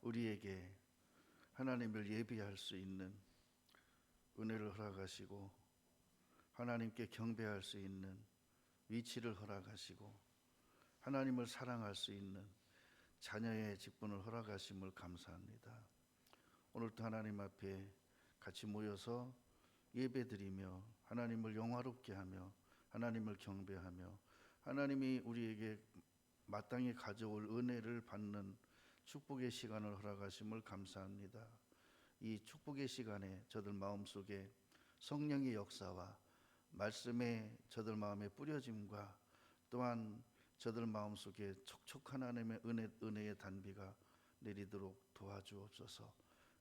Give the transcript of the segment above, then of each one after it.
우리에게 하나님을 예비할 수 있는 은혜를 허락하시고 하나님께 경배할 수 있는 위치를 허락하시고 하나님을 사랑할 수 있는 자녀의 직분을 허락하심을 감사합니다. 오늘도 하나님 앞에 같이 모여서 예배드리며 하나님을 영화롭게 하며 하나님을 경배하며 하나님이 우리에게 마땅히 가져올 은혜를 받는 축복의 시간을 허락하심을 감사합니다. 이 축복의 시간에 저들 마음속에 성령의 역사와 말씀의 저들 마음의 뿌려짐과 또한 저들 마음속에 촉촉한 하나님의 은혜의 단비가 내리도록 도와주옵소서.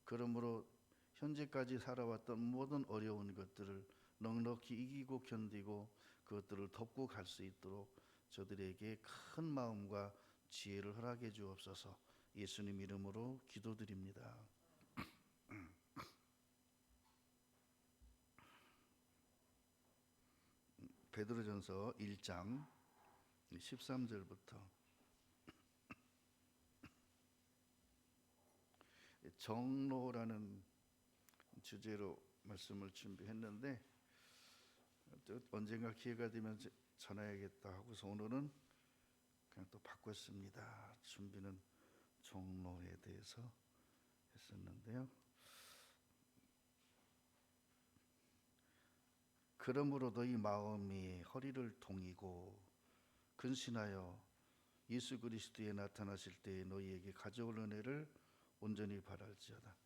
그러므로 현재까지 살아왔던 모든 어려운 것들을 넉넉히 이기고 견디고 그것들을 덮고 갈 수 있도록 저들에게 큰 마음과 지혜를 허락해 주옵소서. 예수님 이름으로 기도드립니다. 베드로전서 1장 13절부터 정로라는 주제로 말씀을 준비했는데 언젠가 기회가 되면 전해야겠다 하고서 오늘은 그냥 또 바꿨습니다. 준비는 정로에 대해서 했었는데요. 그러므로 너희 마음이 허리를 동이고 근신하여 예수 그리스도에 나타나실 때에 너희에게 가져올 은혜를 온전히 바랄지어다.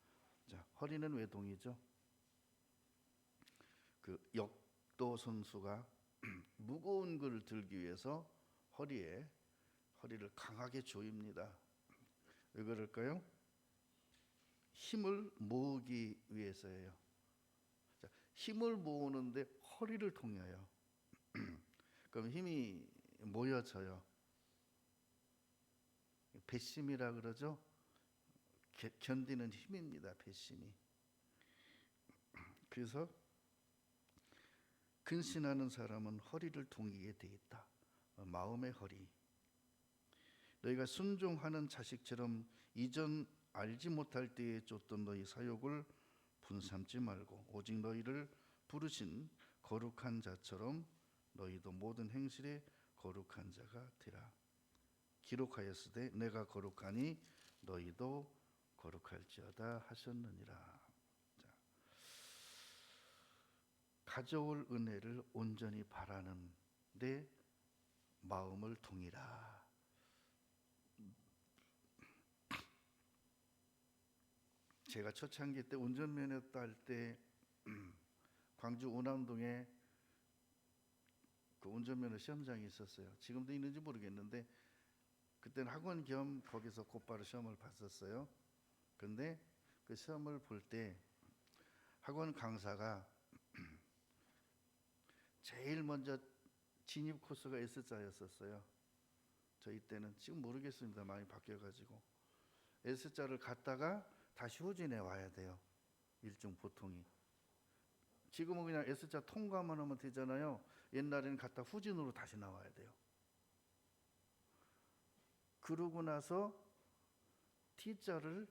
자, 허리는 왜 동이죠? 그 역도 선수가 무거운 걸 들기 위해서 허리를 강하게 조입니다. 왜 그럴까요? 힘을 모으기 위해서예요. 자, 힘을 모으는데 허리를 동여요. 그럼 힘이 모여져요. 배심이라 그러죠. 견디는 힘입니다. 배심이. 그래서 근신하는 사람은 허리를 동이게 돼 있다. 마음의 허리. 너희가 순종하는 자식처럼 이전 알지 못할 때에 쫓던 너희 사욕을 분삼지 말고 오직 너희를 부르신 거룩한 자처럼 너희도 모든 행실에 거룩한 자가 되라. 기록하였으되 내가 거룩하니 너희도 거룩할지어다 하셨느니라. 자, 가져올 은혜를 온전히 바라는 내 마음을 동이라. 제가 초창기 때 운전면허 딸 때 광주 운암동에 그 운전면허 시험장이 있었어요. 지금도 있는지 모르겠는데 그때는 학원 겸 거기서 곧바로 시험을 봤었어요. 근데 그 시험을 볼 때 학원 강사가 제일 먼저 진입 코스가 S자였었어요. 저희 때는 지금 모르겠습니다. 많이 바뀌어가지고 S자를 갔다가 다시 후진해 와야 돼요. 일종 보통이. 지금은 그냥 S자 통과만 하면 되잖아요. 옛날에는 갔다 후진으로 다시 나와야 돼요. 그러고 나서 T자를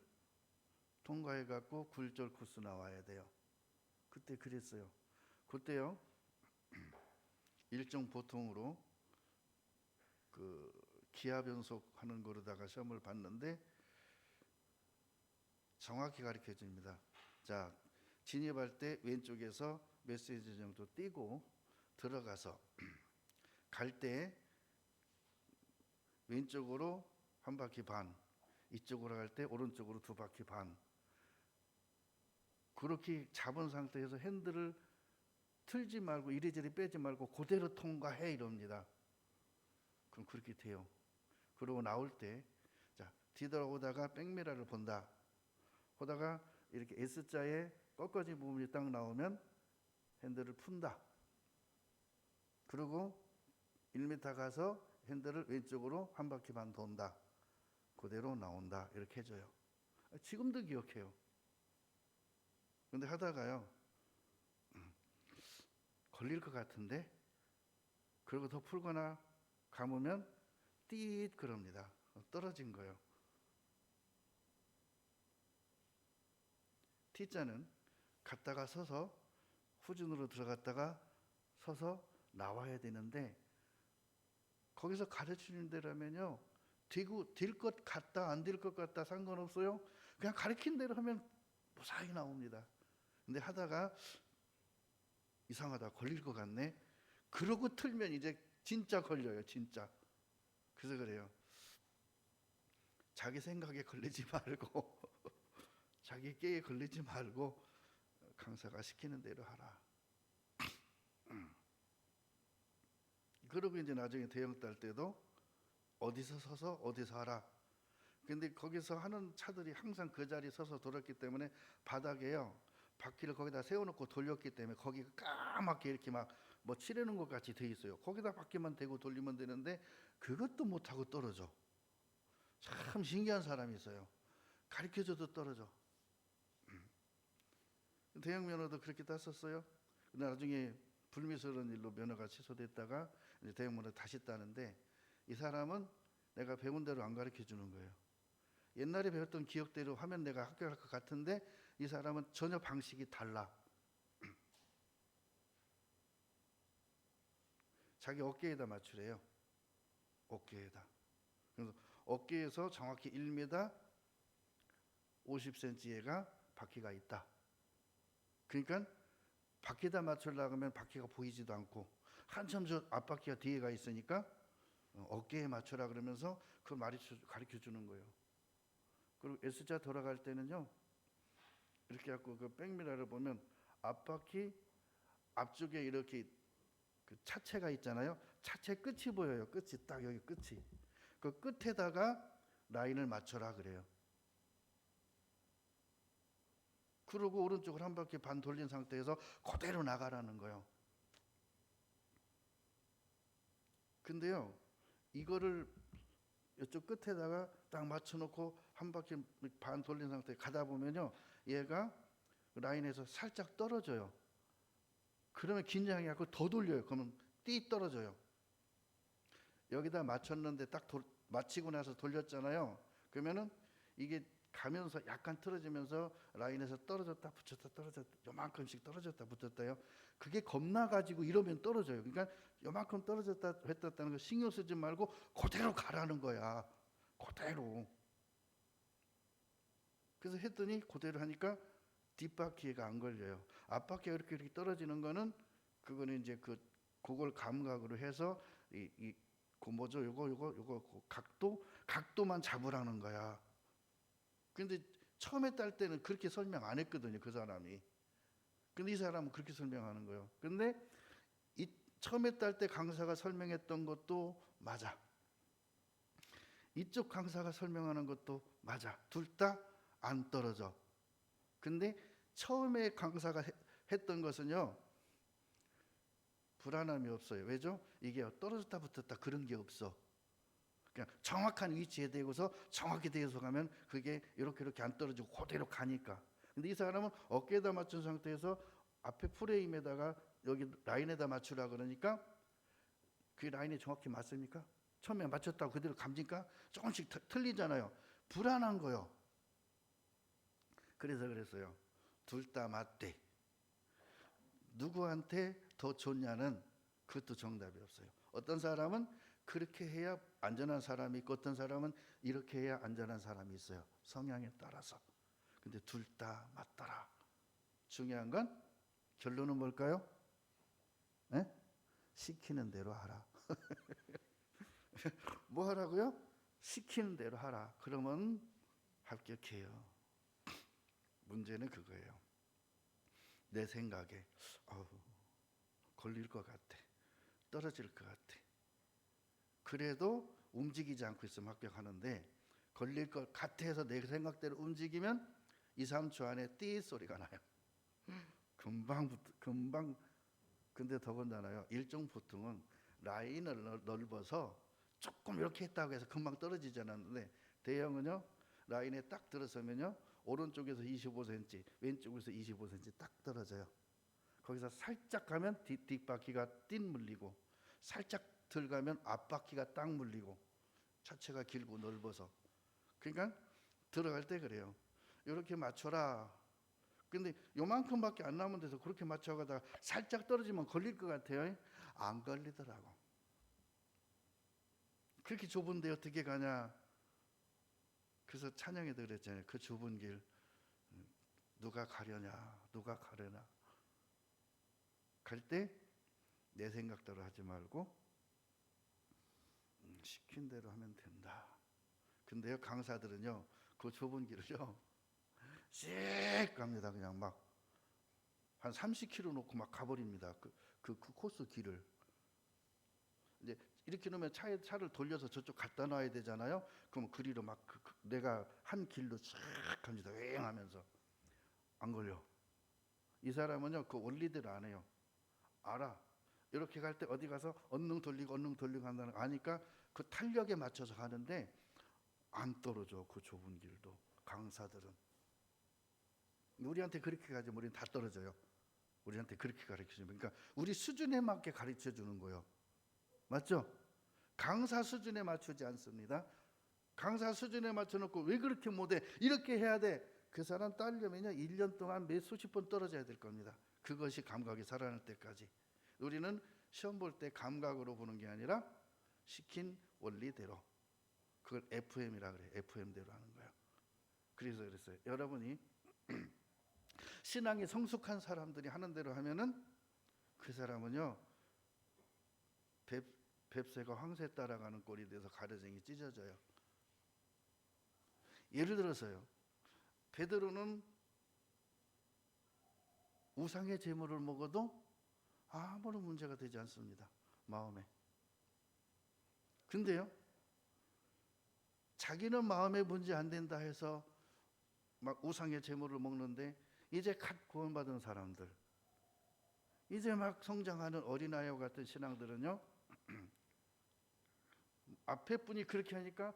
통과해갖고 굴절 코스 나와야 돼요. 그때 그랬어요. 그때요. 일종 보통으로 그 기아 변속 하는 거로다가 시험을 봤는데 정확히 가르쳐 줍니다. 자, 진입할 때 왼쪽에서 메시지 정도 띄고 들어가서 갈 때 왼쪽으로 한 바퀴 반, 이쪽으로 갈 때 오른쪽으로 두 바퀴 반. 그렇게 잡은 상태에서 핸들을 틀지 말고 이리저리 빼지 말고 그대로 통과해 이럽니다. 그럼 그렇게 돼요. 그러고 나올 때 자, 뒤돌아오다가 백미러를 본다. 보다가 이렇게 S자에 꺾어진 부분이 딱 나오면 핸들을 푼다. 그리고 1m 가서 핸들을 왼쪽으로 한 바퀴 반 돈다. 그대로 나온다. 이렇게 해줘요. 지금도 기억해요. 근데 하다가요 걸릴 것 같은데 그리고 더 풀거나 감으면 띠잇 그럽니다. 떨어진 거예요. T자는 갔다가 서서 후진으로 들어갔다가 서서 나와야 되는데 거기서 가르치는 대로면요 될 것 같다 안 될 것 같다 상관없어요. 그냥 가르친 대로 하면 무사히 나옵니다. 근데 하다가 이상하다 걸릴 것 같네 그러고 틀면 이제 진짜 걸려요. 진짜. 그래서 그래요. 자기 생각에 걸리지 말고 자기 깨에 걸리지 말고 강사가 시키는 대로 하라. 그러고 이제 나중에 대형 딸 때도 어디서 서서 어디서 하라. 근데 거기서 하는 차들이 항상 그 자리에 서서 돌았기 때문에 바닥에요 바퀴를 거기다 세워놓고 돌렸기 때문에 거기가 까맣게 이렇게 막 뭐 칠해놓은 것 같이 돼 있어요. 거기다 바퀴만 대고 돌리면 되는데 그것도 못하고 떨어져. 참 신기한 사람이 있어요. 가르쳐줘도 떨어져. 대형 면허도 그렇게 땄었어요. 나중에 불미스러운 일로 면허가 취소됐다가 이제 대형 면허 다시 따는데 이 사람은 내가 배운 대로 안 가르쳐 주는 거예요. 옛날에 배웠던 기억대로 하면 내가 합격할 것 같은데 이 사람은 전혀 방식이 달라. 자기 어깨에다 맞추래요. 어깨에다. 그래서 어깨에서 정확히 1m 50cm가 바퀴가 있다. 그러니까 바퀴에다 맞추려고 하면 바퀴가 보이지도 않고 한참 저 앞바퀴가 뒤에가 있으니까 어깨에 맞춰라 그러면서 그걸 가르쳐 주는 거예요. 그리고 S자 돌아갈 때는요 이렇게 갖고 그 백미러를 보면 앞바퀴 앞쪽에 이렇게 그 차체가 있잖아요. 차체 끝이 보여요. 끝이 딱 여기 끝이. 그 끝에다가 라인을 맞춰라 그래요. 그리고 오른쪽을 한 바퀴 반 돌린 상태에서 그대로 나가라는 거예요. 근데요 이거를 이쪽 끝에다가 딱 맞춰놓고 한 바퀴 반 돌린 상태에 가다 보면요 얘가 라인에서 살짝 떨어져요. 그러면 긴장이 갖고 더 돌려요. 그러면 띠 떨어져요. 여기다 맞췄는데 딱 맞히고 나서 돌렸잖아요. 그러면은 이게 가면서 약간 틀어지면서 라인에서 떨어졌다 붙였다 떨어졌다 요만큼씩 떨어졌다 붙었다요. 그게 겁나 가지고 이러면 떨어져요. 그러니까 요만큼 떨어졌다 했다는 거 신경 쓰지 말고 그대로 가라는 거야. 그대로. 그래서 했더니 그대로 하니까 뒷바퀴가 안 걸려요. 앞바퀴가 이렇게 떨어지는 거는 그거는 이제 그걸 감각으로 해서 그 뭐죠? 요거 각도만 잡으라는 거야. 근데 처음에 딸 때는 그렇게 설명 안 했거든요. 그 사람이. 근데 이 사람은 그렇게 설명하는 거예요. 근데 이 처음에 딸 때 강사가 설명했던 것도 맞아. 이쪽 강사가 설명하는 것도 맞아. 둘 다 안 떨어져. 근데 처음에 강사가 했던 것은요 불안함이 없어요. 왜죠? 이게 떨어졌다 붙었다 그런 게 없어. 그냥 정확한 위치에 대고서 정확히 대서 가면 그게 이렇게 안 떨어지고 그대로 가니까. 근데 이 사람은 어깨에다 맞춘 상태에서 앞에 프레임에다가 여기 라인에다 맞추라 그러니까 그 라인에 정확히 맞습니까? 처음에 맞췄다고 그대로 갑니까? 조금씩 틀리잖아요. 불안한 거요. 그래서 그랬어요. 둘 다 맞대. 누구한테 더 좋냐는 그것도 정답이 없어요. 어떤 사람은 그렇게 해야 안전한 사람이 있고 어떤 사람은 이렇게 해야 안전한 사람이 있어요. 성향에 따라서. 근데 둘 다 맞더라. 중요한 건 결론은 뭘까요? 네? 시키는 대로 하라. 뭐 하라고요? 시키는 대로 하라. 그러면 합격해요. 문제는 그거예요. 내 생각에 걸릴 것 같아. 떨어질 것 같아. 그래도 움직이지 않고 있으면 합격하는데 걸릴 것 같아서 내 생각대로 움직이면 2, 3초 안에 띠 소리가 나요. 금방. 근데 더군다나요. 일종 보통은 라인을 넓어서 조금 이렇게 했다고 해서 금방 떨어지지 않았는데 대형은요. 라인에 딱 들어서면요. 오른쪽에서 25cm, 왼쪽에서 25cm 딱 떨어져요. 거기서 살짝 가면 뒷바퀴가 띵 물리고 살짝 들어가면 앞바퀴가 딱 물리고 차체가 길고 넓어서 그러니까 들어갈 때 그래요. 이렇게 맞춰라. 근데 요만큼밖에 안 남은 데서 그렇게 맞춰가다가 살짝 떨어지면 걸릴 것 같아요. 안 걸리더라고. 그렇게 좁은데 어떻게 가냐. 그래서 찬양에도 그랬잖아요. 그 좁은 길 누가 가려냐, 누가 가려나. 갈 때 내 생각대로 하지 말고 시킨 대로 하면 된다. 근데요, 강사들은요 그 좁은 길을요 씩 갑니다. 그냥 막 한 30km 놓고 막 가버립니다. 그 코스 길을. 이제 이렇게 놓으면 차를 돌려서 저쪽 갖다 놔야 되잖아요. 그럼 그리로 막 내가 한 길로 쫙 갑니다. 왱 하면서. 안 걸려. 이 사람은요 그 원리대로 안 해요. 알아. 이렇게 갈 때 어디 가서 언능 돌리고 한다는 거 아니까 그 탄력에 맞춰서 가는데 안 떨어져. 그 좁은 길도. 강사들은 우리한테 그렇게 가지. 우리는 다 떨어져요. 우리한테 그렇게 가르쳐주면, 그러니까 우리 수준에 맞게 가르쳐 주는 거예요. 맞죠? 강사 수준에 맞추지 않습니다. 강사 수준에 맞춰놓고 왜 그렇게 못해? 이렇게 해야 돼. 그 사람 따르려면요 1년 동안 몇 수십 번 떨어져야 될 겁니다. 그것이 감각이 살아날 때까지. 우리는 시험 볼 때 감각으로 보는 게 아니라 시킨 원리대로. 그걸 FM이라 그래요. FM대로 하는 거예요. 그래서 그랬어요. 여러분이 신앙이 성숙한 사람들이 하는 대로 하면은 그 사람은요 뱁새가 황새 따라가는 꼴이 돼서 가르쟁이 찢어져요. 예를 들어서요, 베드로는 우상의 제물을 먹어도 아무런 문제가 되지 않습니다. 마음에. 근데요, 자기는 마음에 문제 안 된다 해서 막 우상의 제물을 먹는데, 이제 갓 구원받은 사람들, 이제 막 성장하는 어린아이와 같은 신앙들은요 앞에 분이 그렇게 하니까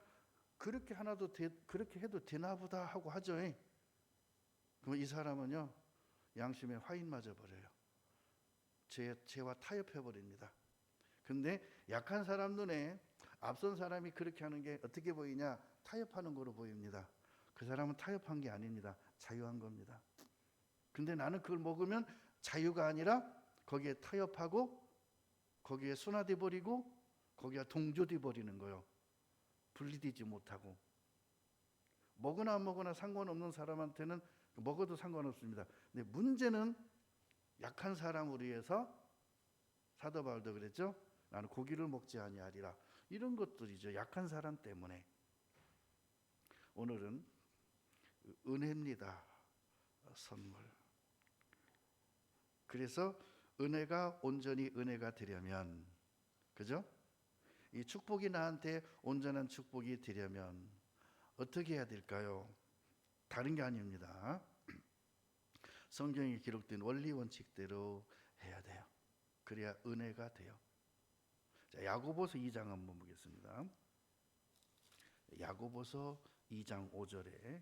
그렇게 하나도 그렇게 해도 되나 보다 하고 하죠. 그럼 이 사람은요 양심에 화인 맞아 버려요. 죄와 타협해 버립니다. 근데 약한 사람 눈에 앞선 사람이 그렇게 하는 게 어떻게 보이냐? 타협하는 거로 보입니다. 그 사람은 타협한 게 아닙니다. 자유한 겁니다. 근데 나는 그걸 먹으면 자유가 아니라 거기에 타협하고 거기에 순화돼 버리고 거기가 동조돼 버리는 거예요. 분리되지 못하고. 먹으나 안 먹으나 상관없는 사람한테는 먹어도 상관없습니다. 근데 문제는 약한 사람을 위해서, 사도 바울도 그랬죠. 나는 고기를 먹지 아니하리라. 이런 것들이죠. 약한 사람 때문에. 오늘은 은혜입니다. 선물. 그래서 은혜가 온전히 은혜가 되려면, 그죠? 이 축복이 나한테 온전한 축복이 되려면 어떻게 해야 될까요? 다른 게 아닙니다. 성경에 기록된 원리 원칙대로 해야 돼요. 그래야 은혜가 돼요. 자, 야고보서 2장 한번 보겠습니다. 야고보서 2장 5절에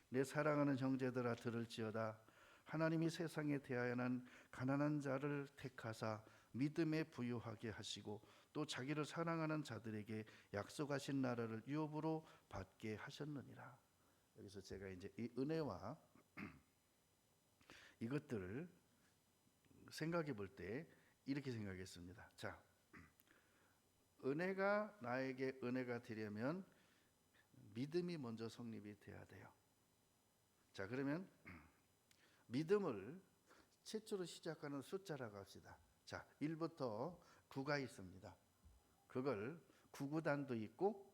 내 사랑하는 형제들아 들을지어다. 하나님이 세상에 대하여는 가난한 자를 택하사 믿음에 부유하게 하시고 또 자기를 사랑하는 자들에게 약속하신 나라를 유업으로 받게 하셨느니라. 여기서 제가 이제 이 은혜와 이것들을 생각해 볼 때 이렇게 생각했습니다. 자, 은혜가 나에게 은혜가 되려면 믿음이 먼저 성립이 돼야 돼요. 자, 그러면 믿음을 최초로 시작하는 숫자라고 합시다. 자, 1부터 9가 있습니다. 그걸 구구단도 있고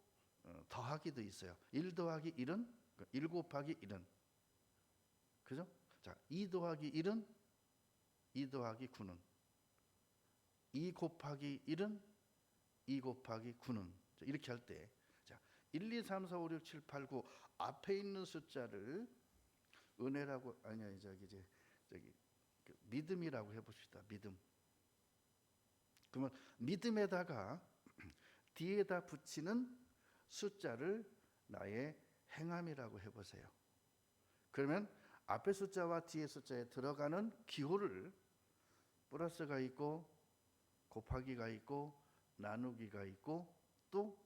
더하기도 있어요. 1 더하기 1은 1 곱하기 1은, 그죠? 자, 2 더하기 1은 2 더하기 9는, 2 곱하기 1은 2 곱하기 9는. 이렇게 할 때, 자, 1, 2, 3, 4, 5, 6, 7, 8, 9 앞에 있는 숫자를 은혜라고, 아니야, 저기 믿음이라고 해봅시다. 믿음. 그러면 믿음에다가 뒤에다 붙이는 숫자를 나의 행함이라고 해보세요. 그러면 앞에 숫자와 뒤에 숫자에 들어가는 기호를 플러스가 있고 곱하기가 있고 나누기가 있고 또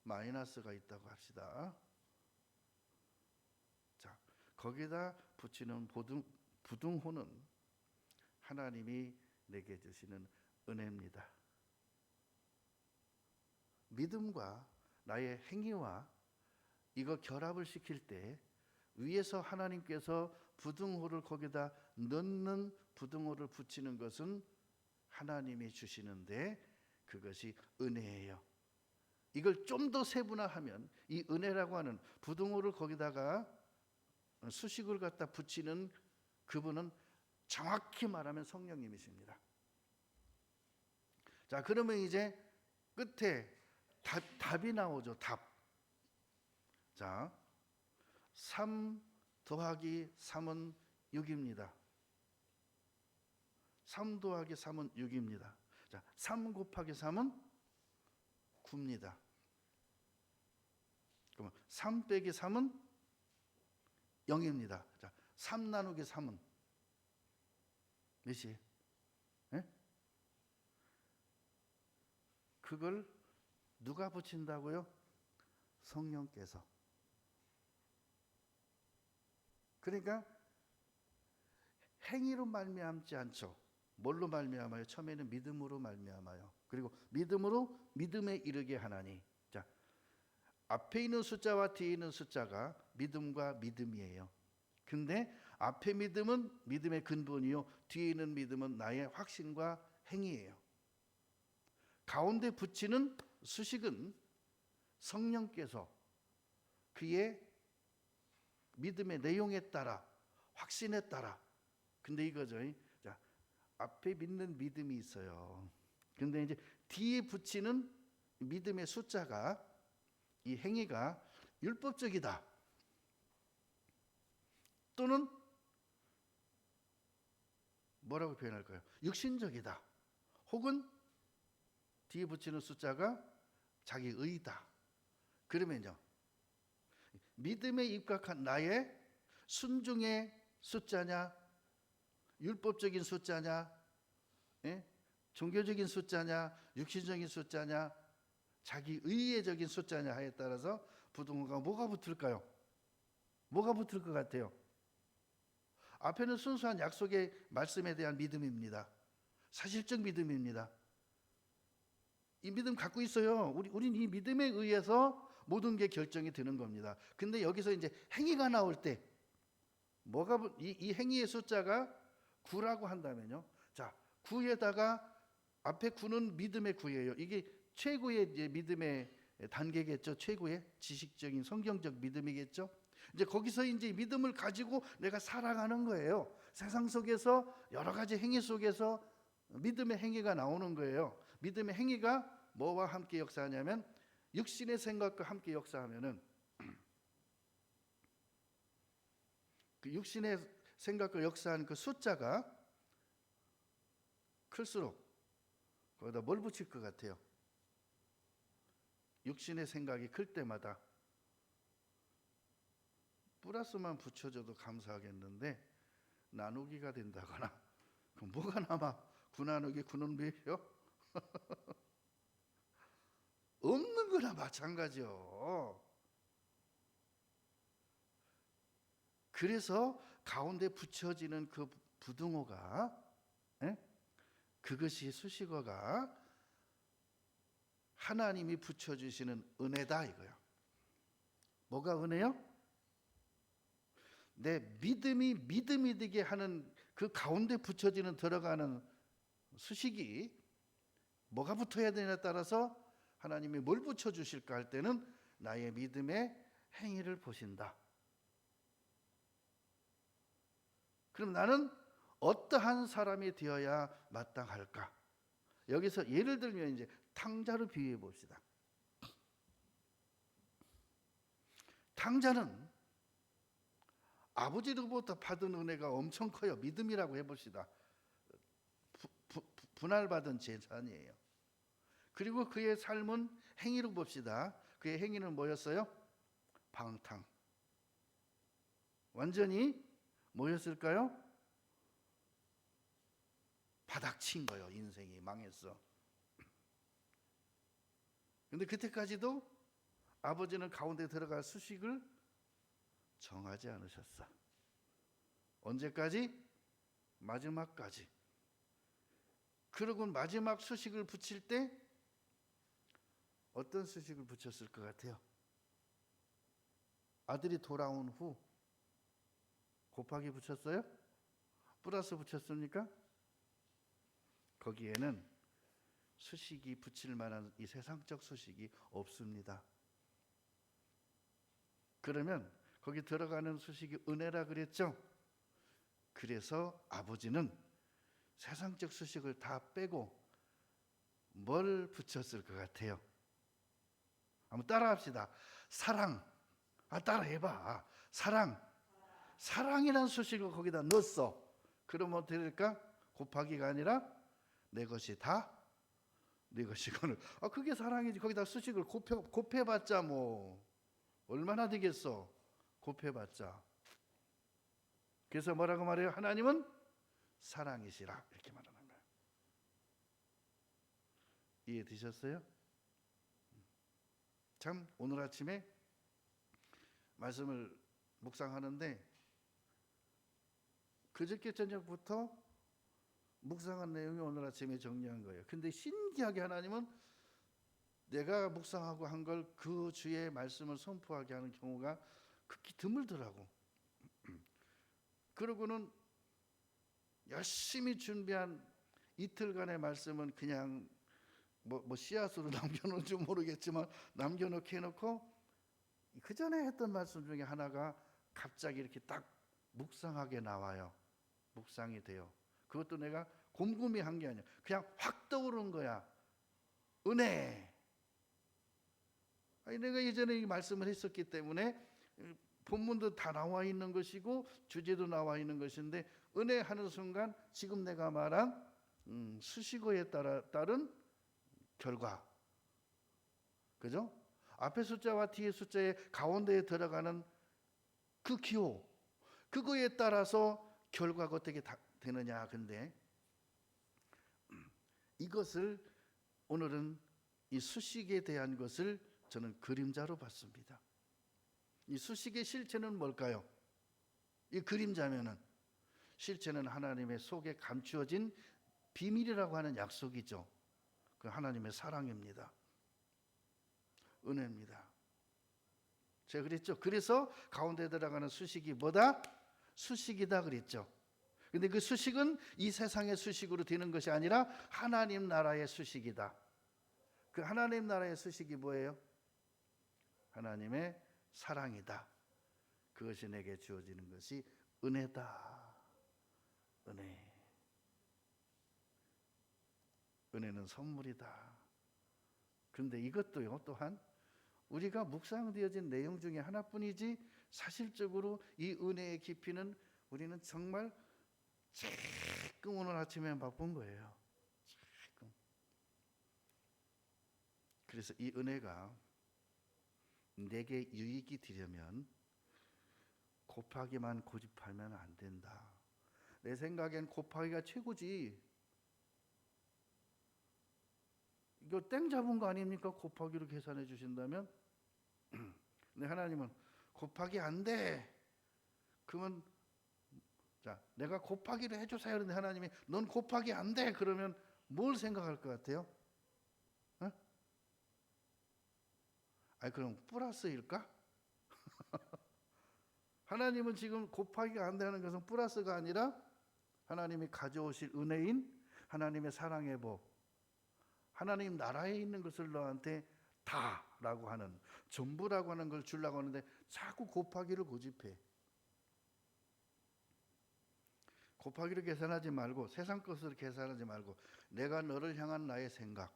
마이너스가 있다고 합시다. 자, 거기다 붙이는 부등호는 하나님이 내게 주시는 은혜입니다. 믿음과 나의 행위와 이거 결합을 시킬 때 위에서 하나님께서 부등호를 거기다 넣는 부등호를 붙이는 것은 하나님이 주시는데 그것이 은혜예요. 이걸 좀 더 세분화하면 이 은혜라고 하는 부등호를 거기다가 수식을 갖다 붙이는 그분은 정확히 말하면 성령님이십니다. 자, 그러면 이제 끝에 답이 나오죠. 답. 자, 3 더하기 3은 6입니다. 3 더하기 3은 6입니다. 자, 3 곱하기 3은 9입니다. 그러면 3 빼기 3은 0입니다. 자, 3 나누기 3은 몇이에요? 네? 그걸 누가 붙인다고요? 성령께서. 그러니까 행위로 말미암지 않죠. 뭘로 말미암아요? 처음에는 믿음으로 말미암아요. 그리고 믿음으로 믿음에 이르게 하나니. 자, 앞에 있는 숫자와 뒤에 있는 숫자가 믿음과 믿음이에요. 근데 앞에 믿음은 믿음의 근본이요, 뒤에 있는 믿음은 나의 확신과 행위예요. 가운데 붙이는 수식은 성령께서 그의 믿음의 내용에 따라, 확신에 따라. 근데 이거죠. 자, 앞에 믿는 믿음이 있어요. 근데 이제 뒤에 붙이는 믿음의 숫자가, 이 행위가 율법적이다, 또는 뭐라고 표현할까요? 육신적이다, 혹은 뒤에 붙이는 숫자가 자기 의다. 그러면요, 믿음에 입각한 나의 순종의 숫자냐, 율법적인 숫자냐, 종교적인 숫자냐, 육신적인 숫자냐, 자기 의회적인 숫자냐 하에 따라서 부등호가 뭐가 붙을까요? 뭐가 붙을 것 같아요? 앞에는 순수한 약속의 말씀에 대한 믿음입니다. 사실적 믿음입니다. 이 믿음 갖고 있어요. 우린 이 믿음에 의해서 모든 게 결정이 되는 겁니다. 근데 여기서 이제 행위가 나올 때 뭐가 이 행위의 숫자가 9라고 한다면요. 자, 9에다가 앞에 9는 믿음의 9예요. 이게 최고의 이제 믿음의 단계겠죠. 최고의 지식적인 성경적 믿음이겠죠. 이제 거기서 이제 믿음을 가지고 내가 살아가는 거예요. 세상 속에서 여러 가지 행위 속에서 믿음의 행위가 나오는 거예요. 믿음의 행위가 뭐와 함께 역사하냐면 육신의 생각과 함께 역사하면은 그 육신의 생각과 역사하는 그 숫자가 클수록 거기다 뭘 붙일 것 같아요? 육신의 생각이 클 때마다 플러스만 붙여줘도 감사하겠는데 나누기가 된다거나 그럼 뭐가 남아? 9 나누기 9는 몇이요? 없는 거나 마찬가지요. 그래서 가운데 붙여지는 그 부등호가, 그것이 수식어가 하나님이 붙여주시는 은혜다 이거야. 뭐가 은혜요? 내 믿음이 되게 하는 그 가운데 붙여지는 들어가는 수식이 뭐가 붙어야 되냐에 따라서 하나님이 뭘 붙여주실까 할 때는 나의 믿음의 행위를 보신다. 그럼 나는 어떠한 사람이 되어야 마땅할까? 여기서 예를 들면 이제 탕자로 비유해 봅시다. 탕자는 아버지로부터 받은 은혜가 엄청 커요. 믿음이라고 해봅시다. 분할받은 재산이에요. 그리고 그의 삶은 행위로 봅시다. 그의 행위는 뭐였어요? 방탕. 완전히 뭐였을까요? 바닥친 거예요. 인생이 망했어. 근데 그때까지도 아버지는 가운데 들어갈 수식을 정하지 않으셨어. 언제까지? 마지막까지. 그러고 마지막 수식을 붙일 때 어떤 수식을 붙였을 것 같아요? 아들이 돌아온 후 곱하기 붙였어요? 플러스 붙였습니까? 거기에는 수식이 붙일 만한 이 세상적 수식이 없습니다. 그러면 거기 들어가는 수식이 은혜라 그랬죠? 그래서 아버지는 세상적 수식을 다 빼고 뭘 붙였을 것 같아요? 한번 따라합시다. 사랑. 따라해봐. 사랑. 사랑이라는 수식을 거기다 넣었어. 그러면 어떻게 될까? 곱하기가 아니라 내 것이 다 내 것이거늘. 그게 사랑이지. 거기다 수식을 곱해봤자 뭐 얼마나 되겠어? 곱해봤자. 그래서 뭐라고 말해요? 하나님은 사랑이시라 이렇게 말하는 거예요. 이해되셨어요? 참 오늘 아침에 말씀을 묵상하는데 그저께 저녁부터 묵상한 내용이 오늘 아침에 정리한 거예요. 근데 신기하게 하나님은 내가 묵상하고 한 걸 그 주의 말씀을 선포하게 하는 경우가 극히 드물더라고. 그러고는 열심히 준비한 이틀간의 말씀은 그냥 뭐 씨앗으로 남겨놓은 줄 모르겠지만 남겨놓게 해놓고 그 전에 했던 말씀 중에 하나가 갑자기 이렇게 딱 묵상하게 나와요. 묵상이 돼요. 그것도 내가 곰곰이 한 게 아니야. 그냥 확 떠오른 거야. 은혜. 내가 예전에 이 말씀을 했었기 때문에 본문도 다 나와 있는 것이고 주제도 나와 있는 것인데 은혜 하는 순간 지금 내가 말한 수식어에 따른 결과. 그죠? 앞에 숫자와 뒤에 숫자의 가운데에 들어가는 그 기호. 그거에 따라서 결과가 어떻게 되느냐. 근데 이것을 오늘은 이 수식에 대한 것을 저는 그림자로 봤습니다. 이 수식의 실체는 뭘까요? 이 그림자면은 실체는 하나님의 속에 감추어진 비밀이라고 하는 약속이죠. 그 하나님의 사랑입니다. 은혜입니다. 제가 그랬죠. 그래서 가운데 들어가는 수식이 뭐다? 수식이다 그랬죠. 근데 그 수식은 이 세상의 수식으로 되는 것이 아니라 하나님 나라의 수식이다. 그 하나님 나라의 수식이 뭐예요? 하나님의 사랑이다. 그것이 내게 주어지는 것이 은혜다. 은혜. 은혜는 선물이다. 그런데 이것도요, 또한 우리가 묵상되어진 내용 중에 하나뿐이지 사실적으로 이 은혜의 깊이는 우리는 정말 조금 오늘 아침에 맛본 거예요. 조금. 그래서 이 은혜가 내게 유익이 되려면 곱하기만 고집하면 안 된다. 내 생각엔 곱하기가 최고지. 이거 땡 잡은 거 아닙니까? 곱하기로 계산해 주신다면. 근데 하나님은 곱하기 안 돼. 그러면 자, 내가 곱하기를 해주세요. 그런데 하나님이 넌 곱하기 안 돼. 그러면 뭘 생각할 것 같아요? 그럼 플러스일까? 하나님은 지금 곱하기가 안 되는 것은 플러스가 아니라 하나님이 가져오실 은혜인 하나님의 사랑의 복, 하나님 나라에 있는 것을 너한테 다라고 하는, 전부라고 하는 걸 주려고 하는데 자꾸 곱하기를 고집해. 곱하기를 계산하지 말고 세상 것을 계산하지 말고 내가 너를 향한 나의 생각,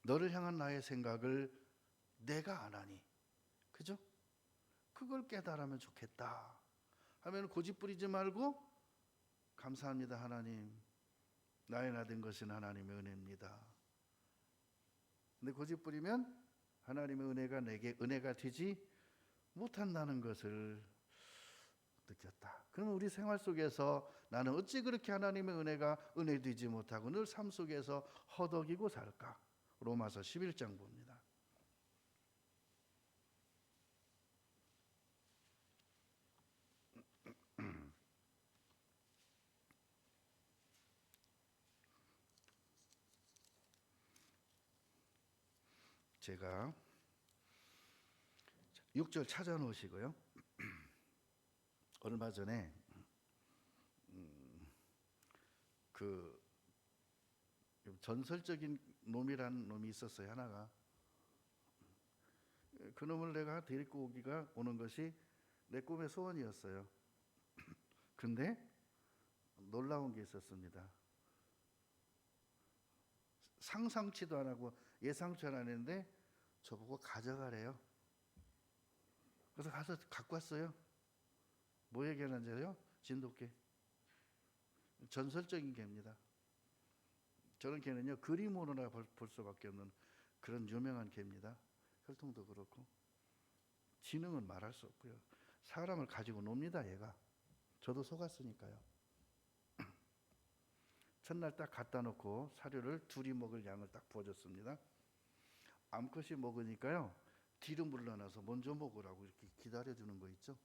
너를 향한 나의 생각을 내가 안 하니, 그죠? 그걸 깨달으면 좋겠다 하면 고집 부리지 말고 감사합니다 하나님, 나의 나 된 것은 하나님의 은혜입니다. 근데 고집 부리면 하나님의 은혜가 내게 은혜가 되지 못한다는 것을 느꼈다. 그러면 우리 생활 속에서 나는 어찌 그렇게 하나님의 은혜가 은혜되지 못하고 늘 삶 속에서 허덕이고 살까? 로마서 11장 봅니다. 제가 6절 찾아 놓으시고요. 얼마 전에 그 전설적인 놈이라는 놈이 있었어요. 하나가. 그 놈을 내가 데리고 오는 것이 내 꿈의 소원이었어요. 근데 놀라운 게 있었습니다. 상상치도 안 하고 예상치 않았는데 저보고 가져가래요. 그래서 가서 갖고 왔어요. 뭐 얘기하는지요? 진돗개. 전설적인 개입니다. 저런 개는요, 그림으로나 볼 수밖에 없는 그런 유명한 개입니다. 혈통도 그렇고 지능은 말할 수 없고요. 사람을 가지고 놉니다. 얘가. 저도 속았으니까요. 첫날 딱 갖다 놓고 사료를 둘이 먹을 양을 딱 부어줬습니다. 암컷이 먹으니까요, 뒤로 물러나서 먼저 먹으라고 이렇게 기다려주는 거 있죠.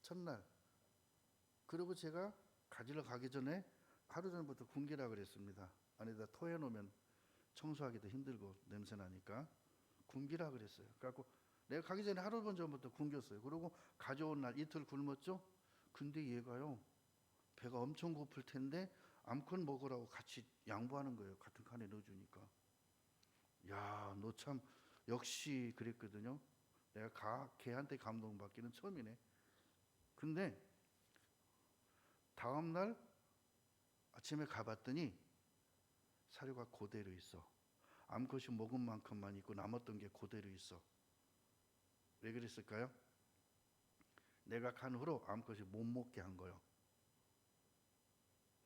첫날. 그리고 제가 가지러 가기 전에 하루 전부터 굶기라 그랬습니다. 안에다 토해놓으면 청소하기도 힘들고 냄새나니까 굶기라 그랬어요. 그래갖고 내가 가기 전에 하루 전부터 굶겼어요. 그리고 가져온 날 이틀 굶었죠. 근데 얘가요, 배가 엄청 고플 텐데 암컷 먹으라고 같이 양보하는 거예요. 같은 칸에 넣어주니까. 야, 너 참 역시 그랬거든요. 내가 걔한테 감동받기는 처음이네. 근데 다음 날 아침에 가봤더니 사료가 그대로 있어. 암컷이 먹은 만큼만 있고 남았던 게 그대로 있어. 왜 그랬을까요? 내가 간 후로 암컷이 못 먹게 한 거예요.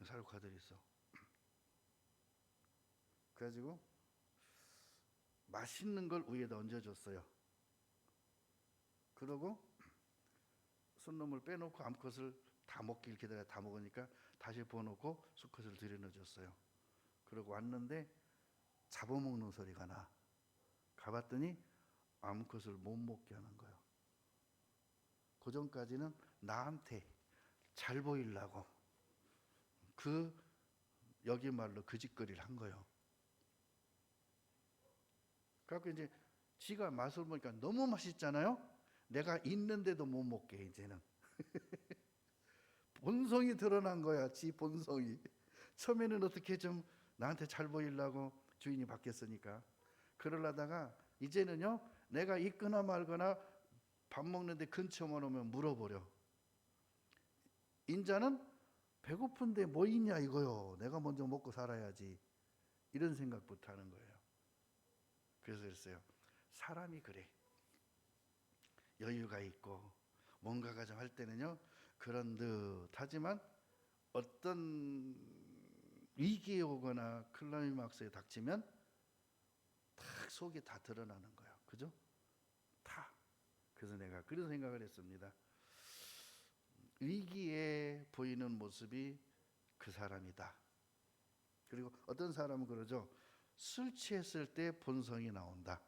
사료가 그대로 있어. 그래가지고 맛있는 걸 위에다 얹어줬어요. 그러고 순놈을 빼놓고 암컷을 다 먹길 기다려 다 먹으니까 다시 부어놓고 수컷을 들여넣어줬어요. 그러고 왔는데 잡아먹는 소리가 나. 가봤더니 암컷을 못 먹게 하는 거예요. 그 전까지는 나한테 잘 보이려고 여기 말로 그 짓거리를 한 거예요. 그래갖고 이제 지가 맛을 보니까 너무 맛있잖아요. 내가 있는데도 못 먹게 이제는. 본성이 드러난 거야. 지 본성이. 처음에는 어떻게 좀 나한테 잘 보이려고 주인이 바뀌었으니까. 그러려다가 이제는요, 내가 있거나 말거나 밥 먹는데 근처만 오면 물어버려. 인자는 배고픈데 뭐 있냐 이거요. 내가 먼저 먹고 살아야지. 이런 생각부터 하는 거예요. 그래서 그랬어요. 사람이 그래. 여유가 있고 뭔가가 좀 할 때는요, 그런 듯하지만 어떤 위기에 오거나 클라이막스에 닥치면 딱 속이 다 드러나는 거예요. 그죠? 다. 그래서 내가 그런 생각을 했습니다. 위기에 보이는 모습이 그 사람이다. 그리고 어떤 사람은 그러죠. 술 취했을 때 본성이 나온다.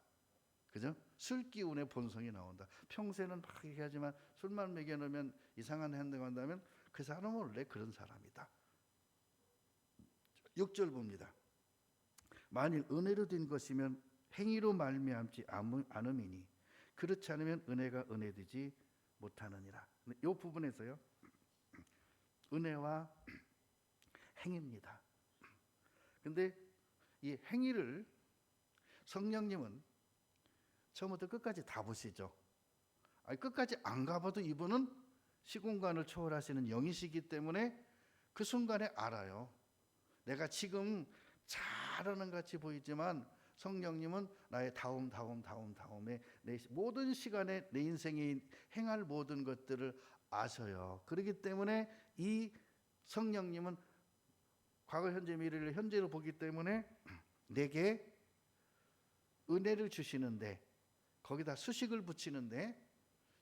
그죠? 술 기운의 본성이 나온다. 평소에는 막 얘기하지만 술만 먹여놓으면 이상한 행동한다면 그 사람은 원래 그런 사람이다. 6절 봅니다. 만일 은혜로 된 것이면 행위로 말미암지 않음이니 그렇지 않으면 은혜가 은혜되지 못하느니라. 이 부분에서요, 은혜와 행위입니다. 근데 이 행위를 성령님은 처음부터 끝까지 다 보시죠. 끝까지 안 가봐도 이분은 시공간을 초월하시는 영이시기 때문에 그 순간에 알아요. 내가 지금 잘하는 같이 보이지만 성령님은 나의 다음에 내 모든 시간에 내 인생에 행할 모든 것들을 아셔요. 그렇기 때문에 이 성령님은 과거, 현재, 미래를 현재로 보기 때문에 내게 은혜를 주시는데 거기다 수식을 붙이는데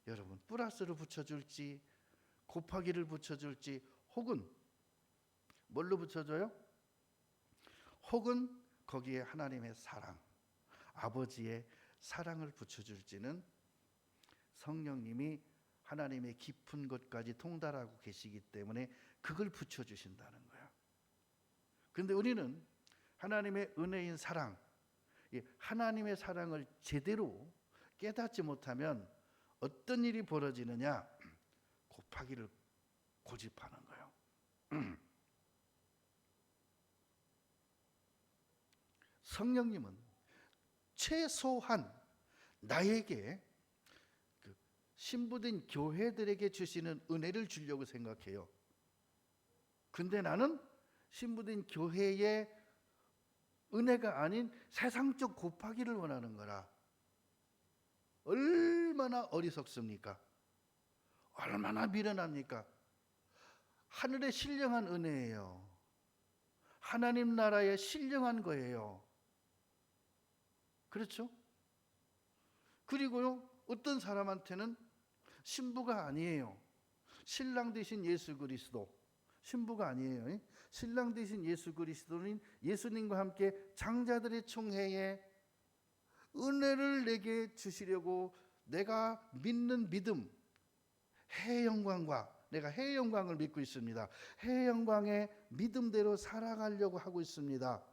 여러분 플러스를 붙여줄지 곱하기를 붙여줄지 혹은 뭘로 붙여줘요? 혹은 거기에 하나님의 사랑, 아버지의 사랑을 붙여줄지는 성령님이 하나님의 깊은 것까지 통달하고 계시기 때문에 그걸 붙여주신다는 거야. 근데 우리는 하나님의 은혜인 사랑, 이 하나님의 사랑을 제대로 깨닫지 못하면 어떤 일이 벌어지느냐? 곱하기를 고집하는 거예요. 성령님은 최소한 나에게 그 신부된 교회들에게 주시는 은혜를 주려고 생각해요. 근데 나는 신부된 교회의 은혜가 아닌 세상적 곱하기를 원하는 거라. 얼마나 어리석습니까? 얼마나 미련합니까? 하늘의 신령한 은혜예요. 하나님 나라의 신령한 거예요. 그렇죠? 그리고요, 어떤 사람한테는 신부가 아니에요. 신랑 되신 예수 그리스도. 신부가 아니에요. 신랑 되신 예수 그리스도는 예수님과 함께 장자들의 총회에 은혜를 내게 주시려고 내가 믿는 믿음, 해의 영광과 내가 해의 영광을 믿고 있습니다. 해의 영광의 믿음대로 살아가려고 하고 있습니다.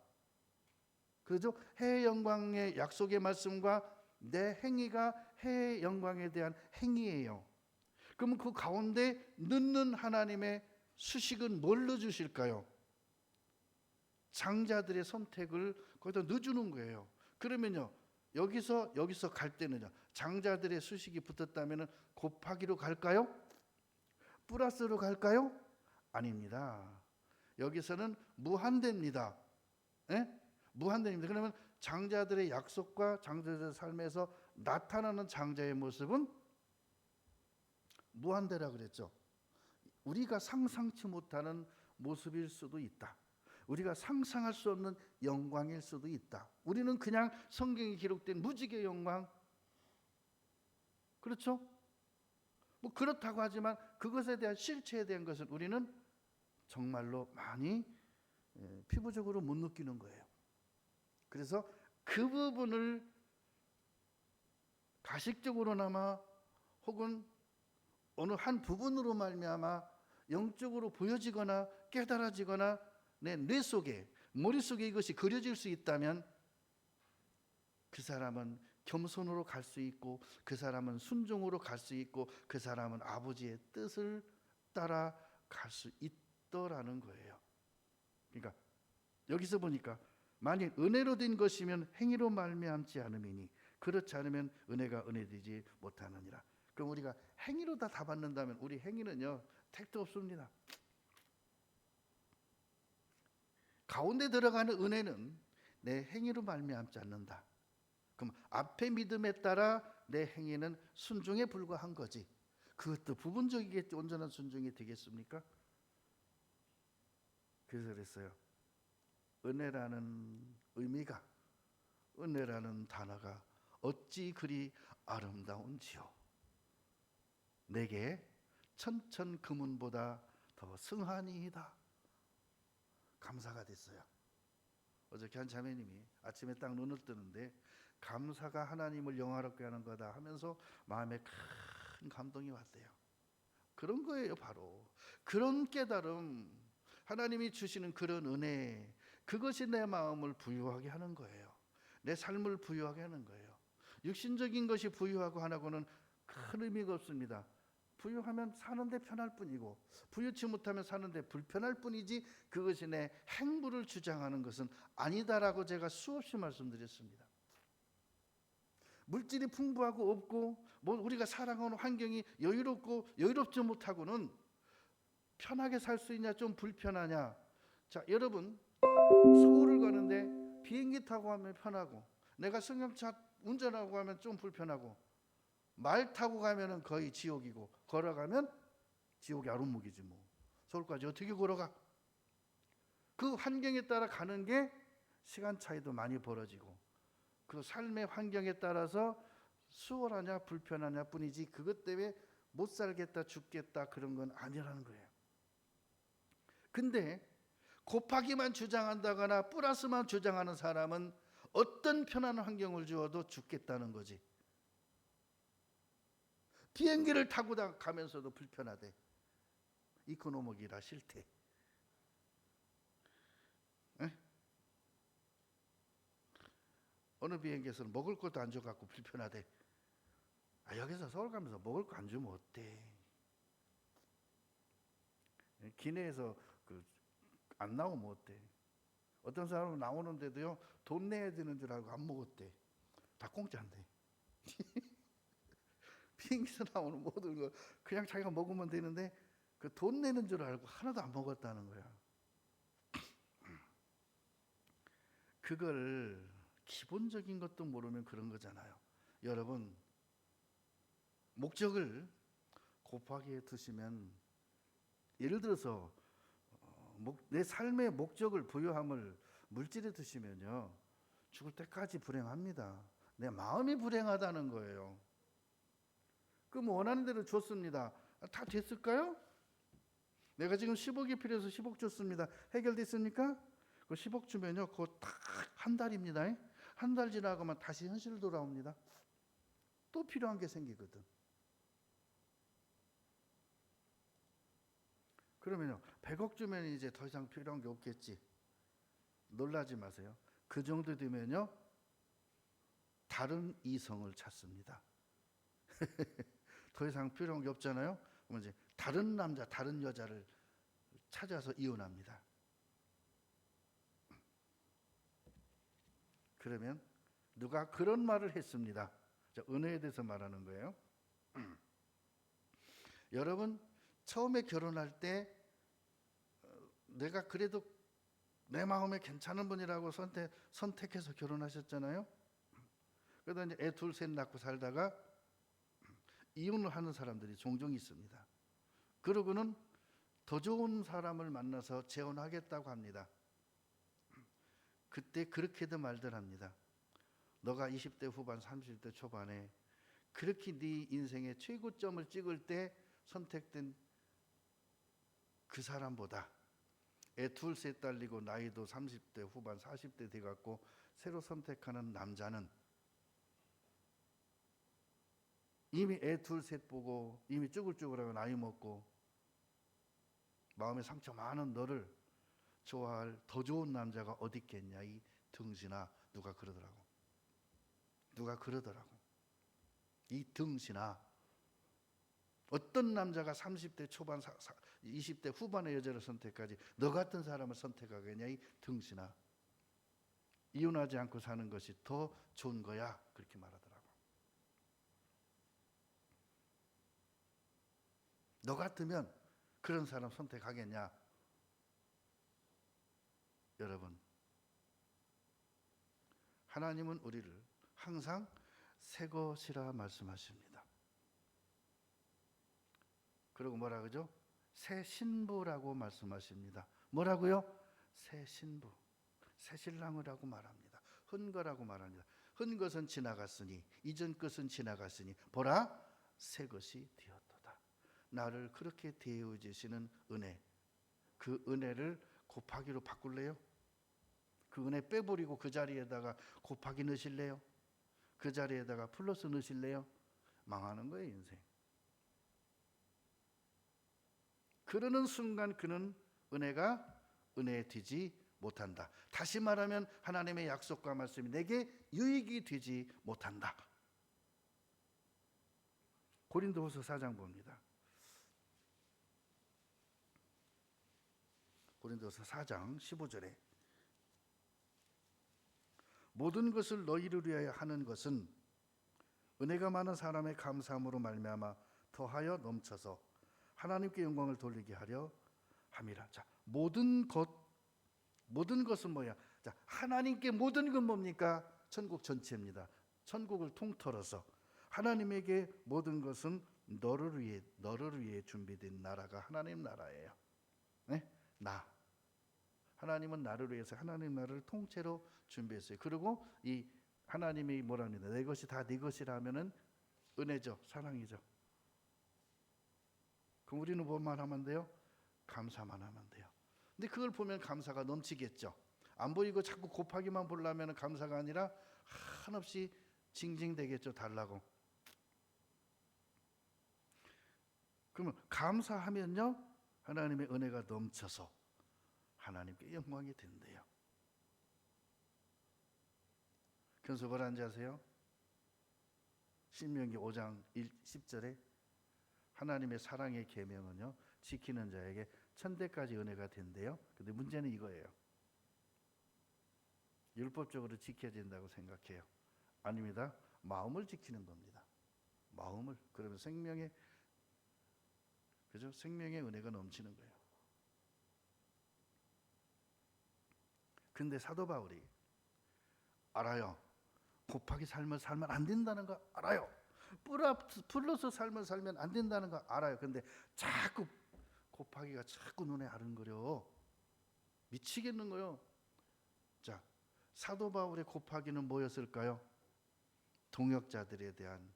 그죠? 해의 영광의 약속의 말씀과 내 행위가 해의 영광에 대한 행위예요. 그러면 그 가운데 넣는 하나님의 수식은 뭘로 주실까요? 장자들의 선택을 거기다 넣어주는 거예요. 그러면요, 여기서 갈 때는요, 장자들의 수식이 붙었다면 곱하기로 갈까요? 플러스로 갈까요? 아닙니다. 여기서는 무한대입니다. 예? 무한대입니다. 그러면 장자들의 약속과 장자들의 삶에서 나타나는 장자의 모습은 무한대라 그랬죠. 우리가 상상치 못하는 모습일 수도 있다. 우리가 상상할 수 없는 영광일 수도 있다. 우리는 그냥 성경에 기록된 무지개 영광, 그렇죠? 뭐 그렇다고 하지만 그것에 대한 실체에 대한 것은 우리는 정말로 많이 피부적으로 못 느끼는 거예요. 그래서 그 부분을 가식적으로나마 혹은 어느 한 부분으로 말미암아 영적으로 보여지거나 깨달아지거나 내 뇌 속에, 머릿속에 이것이 그려질 수 있다면 그 사람은 겸손으로 갈 수 있고, 그 사람은 순종으로 갈 수 있고, 그 사람은 아버지의 뜻을 따라갈 수 있더라는 거예요. 그러니까 여기서 보니까 만일 은혜로 된 것이면 행위로 말미암지 않음이니 그렇지 않으면 은혜가 은혜되지 못하느니라. 그럼 우리가 행위로 다 받는다면 우리 행위는요, 택도 없습니다. 가운데 들어가는 은혜는 내 행위로 말미암지 않는다. 그럼 앞에 믿음에 따라 내 행위는 순종에 불과한 거지. 그것도 부분적이겠지. 온전한 순종이 되겠습니까? 그래서 그랬어요. 은혜라는 의미가, 은혜라는 단어가 어찌 그리 아름다운지요. 내게 천천 금은보다 더 승하니이다. 감사가 됐어요. 어저께 한 자매님이 아침에 딱 눈을 뜨는데 감사가 하나님을 영화롭게 하는 거다 하면서 마음에 큰 감동이 왔대요. 그런 거예요. 바로 그런 깨달음, 하나님이 주시는 그런 은혜, 그것이 내 마음을 부유하게 하는 거예요. 내 삶을 부유하게 하는 거예요. 육신적인 것이 부유하고 하나고는 큰 의미가 없습니다. 부유하면 사는데 편할 뿐이고 부유치 못하면 사는데 불편할 뿐이지 그것이 내 행복을 주장하는 것은 아니다라고 제가 수없이 말씀드렸습니다. 물질이 풍부하고 없고 뭐 우리가 살아가는 환경이 여유롭고 여유롭지 못하고는 편하게 살 수 있냐 좀 불편하냐. 자, 여러분 서울을 가는데 비행기 타고 가면 편하고 내가 승용차 운전하고 가면 좀 불편하고 말 타고 가면은 거의 지옥이고 걸어가면 지옥의 아랫목이지 뭐. 서울까지 어떻게 걸어가? 그 환경에 따라 가는 게 시간 차이도 많이 벌어지고 그 삶의 환경에 따라서 수월하냐 불편하냐 뿐이지 그것 때문에 못 살겠다 죽겠다 그런 건 아니라는 거예요. 근데 곱하기만 주장한다거나 플러스만 주장하는 사람은 어떤 편안한 환경을 주어도 죽겠다는 거지. 비행기를 타고 가면서도 불편하대. 이코노목이라 싫대. 어느 비행기에서는 먹을 것도 안 줘갖고 불편하대. 여기서 서울 가면서 먹을 거 안 주면 어때? 기내에서 안 나오면 어때? 어떤 사람은 나오는데도요, 돈 내야 되는 줄 알고 안 먹었대. 다 공짜인데. 비행기에서 나오는 모든 거 그냥 자기가 먹으면 되는데 그 돈 내는 줄 알고 하나도 안 먹었다는 거야. 그걸 기본적인 것도 모르면 그런 거잖아요. 여러분, 목적을 곱하기에 두시면, 예를 들어서 내 삶의 목적을 부여함을 물질에 두시면요, 죽을 때까지 불행합니다. 내 마음이 불행하다는 거예요. 그럼 원하는 대로 줬습니다. 다 됐을까요? 내가 지금 10억이 필요해서 10억 줬습니다. 해결됐습니까? 그 10억 주면요, 그거 딱 한 달입니다. 한 달 지나가면 다시 현실로 돌아옵니다. 또 필요한 게 생기거든. 그러면요, 100억 주면 이제 더 이상 필요한 게 없겠지. 놀라지 마세요. 그 정도 되면요, 다른 이성을 찾습니다. 더 이상 필요한 게 없잖아요. 그러면 이제 다른 남자, 다른 여자를 찾아서 이혼합니다. 그러면 누가 그런 말을 했습니다. 자, 은혜에 대해서 말하는 거예요. 여러분, 처음에 결혼할 때 내가 그래도 내 마음에 괜찮은 분이라고 선택해서 결혼하셨잖아요. 그러다 이제 애 둘 셋 낳고 살다가 이혼을 하는 사람들이 종종 있습니다. 그러고는 더 좋은 사람을 만나서 재혼하겠다고 합니다. 그때 그렇게도 말들 합니다. 너가 20대 후반 30대 초반에 그렇게 네 인생의 최고점을 찍을 때 선택된 그 사람보다 애 둘 셋 딸리고 나이도 30대 후반 40대 돼갖고 새로 선택하는 남자는 이미 애 둘 셋 보고 이미 쭈글쭈글하고 나이 먹고 마음에 상처 많은 너를 좋아할 더 좋은 남자가 어디 있겠냐, 이 등신아. 누가 그러더라고. 이 등신아. 어떤 남자가 30대 초반 20대 후반의 여자를 선택하지 너 같은 사람을 선택하겠냐, 이 등신아. 이혼하지 않고 사는 것이 더 좋은 거야. 그렇게 말하더라고. 너 같으면 그런 사람 선택하겠냐? 여러분, 하나님은 우리를 항상 새 것이라 말씀하십니다. 그리고 뭐라 그러죠? 새 신부라고 말씀하십니다. 뭐라고요? 새 신부, 새 신랑이라고 말합니다. 흔거라고 말합니다. 흔 것은 지나갔으니, 이전 것은 지나갔으니 보라, 새 것이 되었도다. 나를 그렇게 대해주시는 은혜, 그 은혜를 곱하기로 바꿀래요? 그 은혜 빼버리고 그 자리에다가 곱하기 넣으실래요? 그 자리에다가 플러스 넣으실래요? 망하는 거예요, 인생. 그러는 순간 그는 은혜가 은혜에 되지 못한다. 다시 말하면 하나님의 약속과 말씀이 내게 유익이 되지 못한다. 고린도후서 4장 봅니다. 고린도서 4장 15절에 모든 것을 너희를 위하여 하는 것은 은혜가 많은 사람의 감사함으로 말미암아 더하여 넘쳐서 하나님께 영광을 돌리게 하려 함이라. 자, 모든 것은 뭐야? 자, 하나님께 모든 건 뭡니까? 천국 전체입니다. 천국을 통틀어서 하나님에게 모든 것은 너를 위해 준비된 나라가 하나님 나라예요. 네? 하나님은 나를 위해서 하나님 나라를 통째로 준비했어요. 그리고 이 하나님이 뭐랍니다. 내 것이 다 네 것이라면은 은혜죠, 사랑이죠. 그럼 우리는 뭐만 하면 돼요? 감사만 하면 돼요. 근데 그걸 보면 감사가 넘치겠죠. 안 보이고 자꾸 곱하기만 보려면 감사가 아니라 한없이 징징대겠죠, 달라고. 그러면 감사하면요, 하나님의 은혜가 넘쳐서 하나님께 영광이 된대요. 그래서 뭐라는지 아세요? 신명기 5장 10절에 하나님의 사랑의 계명은요, 지키는 자에게 천대까지 은혜가 된대요. 근데 문제는 이거예요. 율법적으로 지켜야 된다고 생각해요. 아닙니다. 마음을 지키는 겁니다. 마음을. 그러면 생명의 은혜가 넘치는 거예요. 근데 사도 바울이 알아요. 곱하기 삶을 살면 안 된다는 거 알아요. 플러스 삶을 살면 안 된다는 거 알아요. 근데 자꾸 곱하기가 자꾸 눈에 아른거려. 미치겠는 거요. 자, 사도 바울의 곱하기는 뭐였을까요? 동역자들에 대한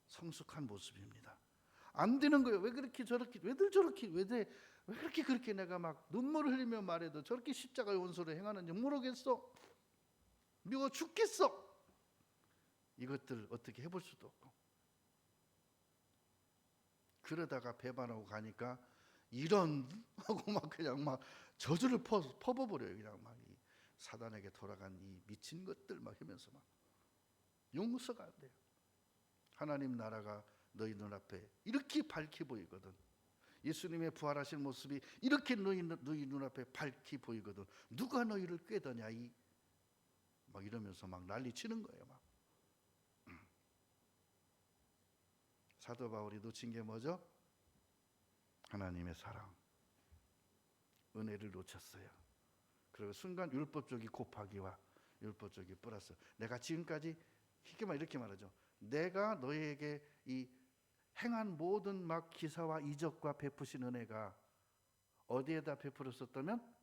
성숙한 모습입니다. 안 되는 거예요. 왜 그렇게 저렇게, 왜들 저렇게, 왜 그렇게 내가 막 눈물을 흘리며 말해도 저렇게 십자가의 원수를 행하는지 모르겠어. 미워 죽겠어. 이것들 어떻게 해볼 수도 없고. 그러다가 배반하고 가니까 이런 하고 막 그냥 막 저주를 퍼버버려요. 그냥 막 이 사단에게 돌아간 이 미친 것들 막 하면서 막 용서가 안 돼요. 하나님 나라가 너희 눈앞에 이렇게 밝히 보이거든. 예수님의 부활하신 모습이 이렇게 너희 눈앞에 밝히 보이거든. 누가 너희를 꾀더냐 막 이러면서 막 난리치는 거예요. 막. 사도 바울이 놓친 게 뭐죠? 하나님의 사랑, 은혜를 놓쳤어요. 그리고 순간 율법적이 곱하기와 율법적이 플러스. 내가 지금까지 이렇게 말하죠. 내가 너희에게 이 행한 모든 막 기사와 이적과 베푸신 은혜가 어디에다 베풀었었다면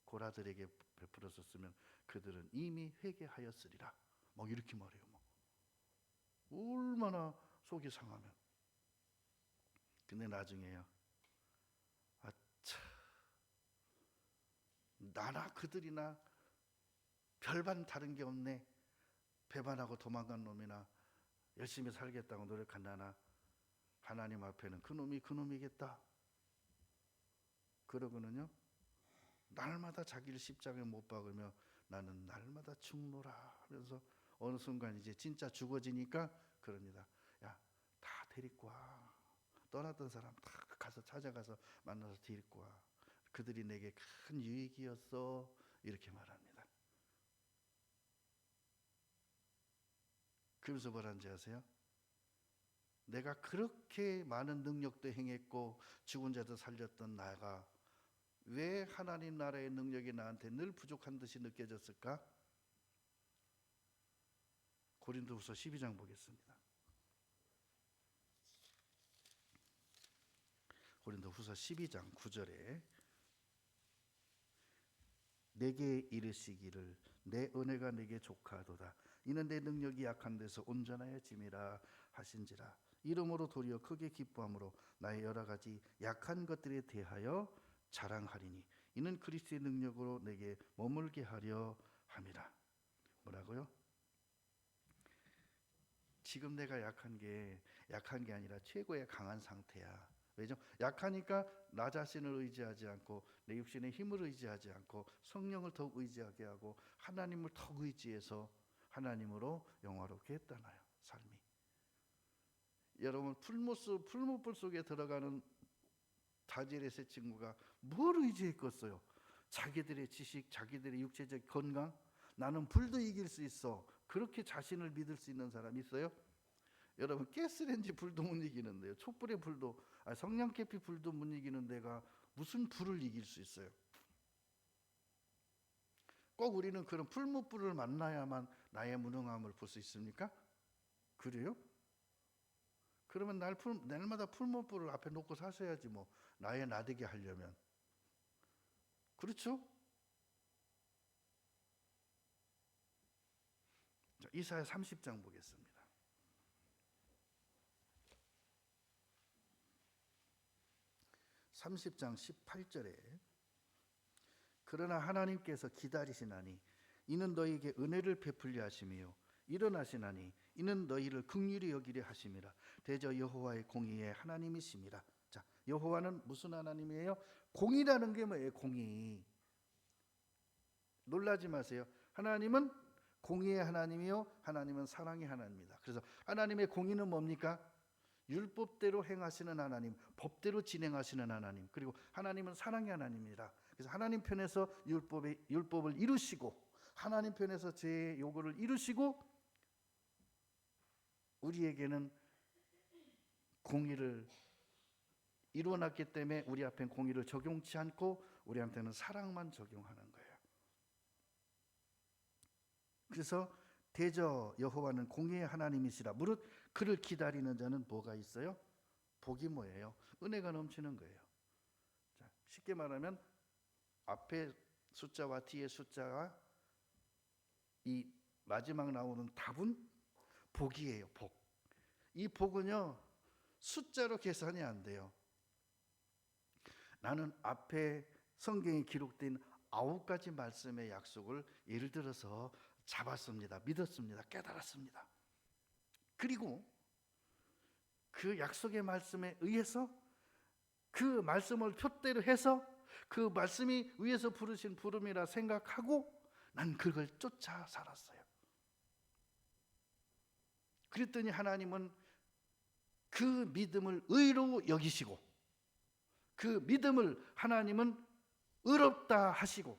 고라들에게 베풀었었으면 그들은 이미 회개하였으리라. 막 이렇게 말해요. 막. 얼마나 속이 상하면. 근데 나중에요. 아차, 나나 그들이나 별반 다른 게 없네. 배반하고 도망간 놈이나 열심히 살겠다고 노력한 나나 하나님 앞에는 그 놈이겠다. 그러고는요, 날마다 자기를 십자가에 못 박으며 나는 날마다 죽노라 하면서 어느 순간 이제 진짜 죽어지니까 그럽니다. 야, 다 데리고 와. 떠났던 사람 다 가서 찾아가서 만나서 데리고 와. 그들이 내게 큰 유익이었어. 이렇게 말합니다. 그러면서 뭐라는지 아세요? 내가 그렇게 많은 능력도 행했고 죽은 자도 살렸던 나가 왜 하나님 나라의 능력이 나한테 늘 부족한 듯이 느껴졌을까? 고린도후서 12장 보겠습니다. 고린도후서 12장 9절에 내게 이르시기를 내 은혜가 내게 족하도다. 이는 내 능력이 약한 데서 온전하여짐이라 하신지라. 이러므로 도리어 크게 기뻐함으로 나의 여러 가지 약한 것들에 대하여 자랑하리니 이는 그리스도의 능력으로 내게 머물게 하려 함이라. 뭐라고요? 지금 내가 약한 게 아니라 최고의 강한 상태야. 왜죠? 약하니까 나 자신을 의지하지 않고 내 육신의 힘을 의지하지 않고 성령을 더욱 의지하게 하고 하나님을 더욱 의지해서 하나님으로 영화롭게 했다나요. 삶이. 여러분 풀무불 속에 들어가는 다니엘의 세 친구가 뭘 의지했겠어요? 자기들의 지식, 자기들의 육체적 건강? 나는 불도 이길 수 있어. 그렇게 자신을 믿을 수 있는 사람이 있어요? 여러분 가스레인지 불도 못 이기는데요. 촛불의 불도 성냥개피 불도 못 이기는 데가 무슨 불을 이길 수 있어요? 꼭 우리는 그런 풀무불을 만나야만 나의 무능함을 볼 수 있습니까? 그래요? 그러면 날마다 풀무불을 앞에 놓고 사셔야지 뭐 나의 나되게 하려면. 그렇죠? 자, 이사야 30장 보겠습니다. (30장 18절에) 그러나 하나님께서 기다리시나니 이는 너희에게 은혜를 베풀려 하심이요 일어나시나니 이는 너희를 긍휼히 여기려 하심이라. 대저 여호와의 공의의 하나님이심이라. 자, 여호와는 무슨 하나님이에요? 공의라는 게 뭐예요? 공의. 놀라지 마세요. 하나님은 공의의 하나님이요 하나님은 사랑의 하나님입니다. 그래서 하나님의 공의는 뭡니까? 율법대로 행하시는 하나님, 법대로 진행하시는 하나님, 그리고 하나님은 사랑의 하나님입니다. 그래서 하나님 편에서 율법을 이루시고 하나님 편에서 제 요구를 이루시고 우리에게는 공의를 이루어놨기 때문에 우리 앞엔 공의를 적용치 않고 우리한테는 사랑만 적용하는 거예요. 그래서 대저 여호와는 공의의 하나님이시라. 무릇 그를 기다리는 자는 뭐가 있어요? 복이 뭐예요? 은혜가 넘치는 거예요. 자, 쉽게 말하면 앞에 숫자와 뒤에 숫자가 이 마지막 나오는 답은 복이에요. 복. 이 복은요 숫자로 계산이 안 돼요. 나는 앞에 성경에 기록된 9가지 말씀의 약속을 예를 들어서 잡았습니다. 믿었습니다. 깨달았습니다. 그리고 그 약속의 말씀에 의해서 그 말씀을 표대로 해서 그 말씀이 위에서 부르신 부름이라 생각하고 난 그걸 쫓아 살았어요. 그랬더니 하나님은 그 믿음을 의로 여기시고 그 믿음을 하나님은 의롭다 하시고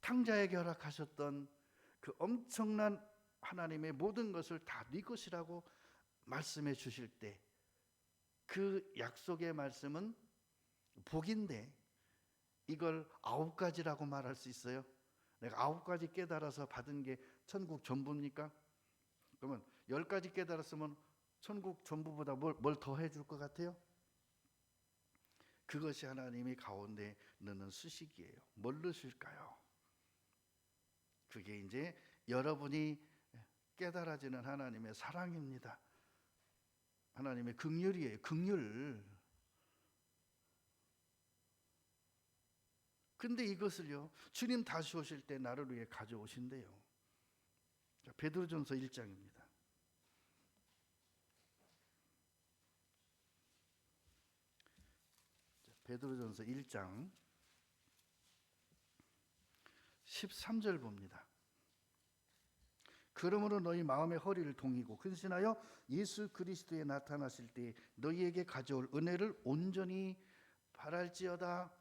탕자에게 허락하셨던 그 엄청난 하나님의 모든 것을 다 네 것이라고 말씀해 주실 때 그 약속의 말씀은 복인데 이걸 9가지라고 말할 수 있어요? 내가 9가지 깨달아서 받은 게 천국 전부입니까? 그러면 10가지 깨달았으면 천국 전부보다 뭘 더 해줄 것 같아요? 그것이 하나님이 가운데 넣는 수식이에요. 뭘 넣으실까요? 그게 이제 여러분이 깨달아지는 하나님의 사랑입니다. 하나님의 긍휼이에요. 긍휼. 근데 이것을요 주님 다시 오실 때 나를 위해 가져오신대요. 베드로전서 1장입니다. 베드로전서 1장 13절 봅니다. 그러므로 너희 마음의 허리를 동이고 근신하여 예수 그리스도에 나타나실 때 너희에게 가져올 은혜를 온전히 바랄지어다.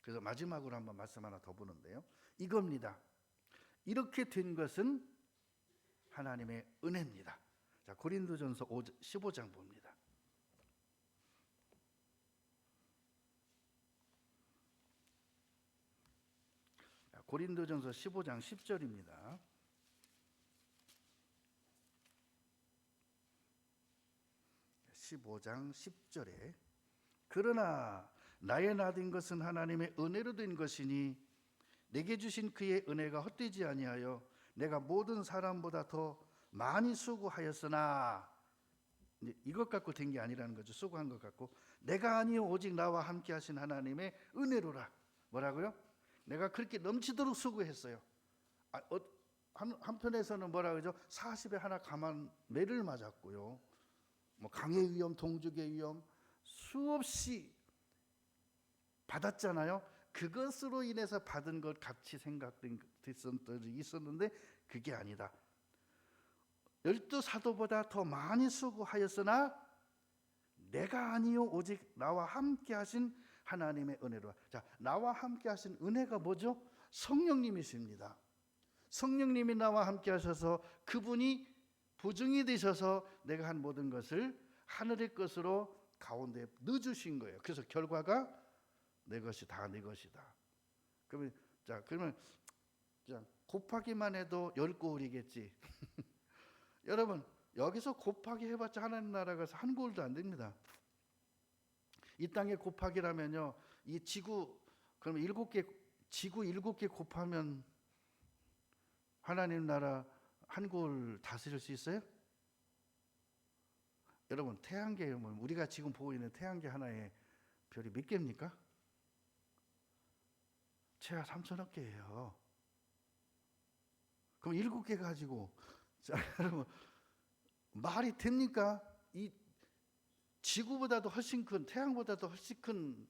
그래서 마지막으로 한번 말씀 하나 더 보는데요. 이겁니다. 이렇게 된 것은 하나님의 은혜입니다. 자, 고린도전서 15장 봅니다. 고린도전서 15장 10절입니다. 그러나 나의 나된 것은 하나님의 은혜로 된 것이니 내게 주신 그의 은혜가 헛되지 아니하여 내가 모든 사람보다 더 많이 수고하였으나 이것 갖고 된 게 아니라는 거죠. 수고한 것 갖고 내가 아니요 오직 나와 함께 하신 하나님의 은혜로라. 뭐라고요? 내가 그렇게 넘치도록 수고했어요. 한편에서는 뭐라 그러죠? 40에 하나 가만 매를 맞았고요. 뭐 강의 위험, 동족의 위험 수없이 받았잖아요. 그것으로 인해서 받은 것 같이 생각됐었던 있었는데 그게 아니다. 12사도보다 더 많이 수고하였으나 내가 아니요 오직 나와 함께 하신 하나님의 은혜로. 자, 나와 함께 하신 은혜가 뭐죠? 성령님이십니다. 성령님이 나와 함께 하셔서 그분이 보증이 되셔서 내가 한 모든 것을 하늘의 것으로 가운데 넣어주신 거예요. 그래서 결과가 내 것이 다 내 것이다. 그러면 곱하기만 해도 10고울이겠지. 여러분 여기서 곱하기 해봤자 하나님 나라 가서 한 고울도 안 됩니다. 이 땅에 곱하기라면요, 이 지구 그러면 7개 지구 7개 곱하면 하나님 나라 한 고울 다스릴 수 있어요? 여러분 태양계 우리가 지금 보고 있는 태양계 하나에 별이 몇 개입니까? 최하 3천억 개예요. 그럼 7개 가지고 자, 여러분 말이 됩니까? 이 지구보다도 훨씬 큰, 태양보다도 훨씬 큰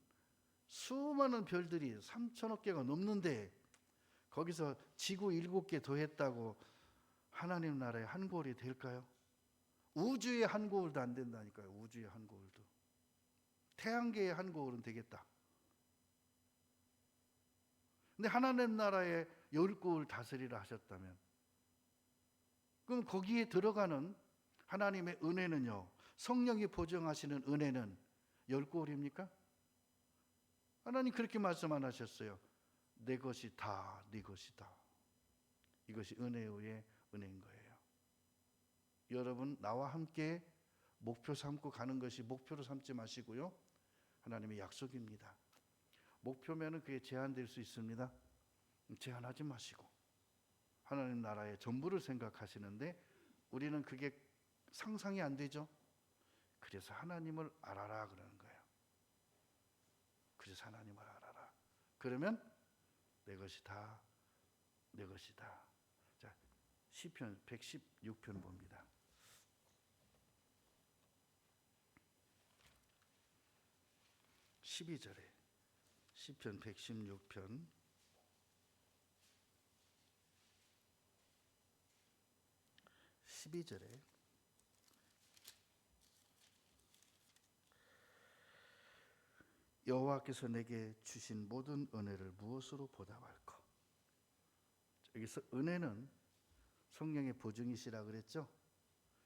수많은 별들이 3천억 개가 넘는데 거기서 지구 7개 더했다고 하나님 나라의 한 고울이 될까요? 우주의 한 고울도 안 된다니까요. 우주의 한 고울도. 태양계의 한 고울은 되겠다. 근데 하나님 나라의 10고울 다스리라 하셨다면, 그럼 거기에 들어가는 하나님의 은혜는요, 성령이 보증하시는 은혜는 10고울입니까? 하나님 그렇게 말씀 안 하셨어요. 내 것이 다 네 것이다. 이것이 은혜 위에 은혜인 거예요. 여러분, 나와 함께 목표 삼고 가는 것이 목표로 삼지 마시고요, 하나님의 약속입니다. 목표면은 그게 제한될 수 있습니다. 제한하지 마시고 하나님 나라의 전부를 생각하시는데 우리는 그게 상상이 안 되죠. 그래서 하나님을 알아라 그러는 거예요. 그래서 하나님을 알아라. 그러면 내 것이 다 내 것이다. 자, 시편 116편 봅니다. 12절에 시편 116편 12절에 여호와께서 내게 주신 모든 은혜를 무엇으로 보답할까? 여기서 은혜는 성령의 보증이시라 그랬죠?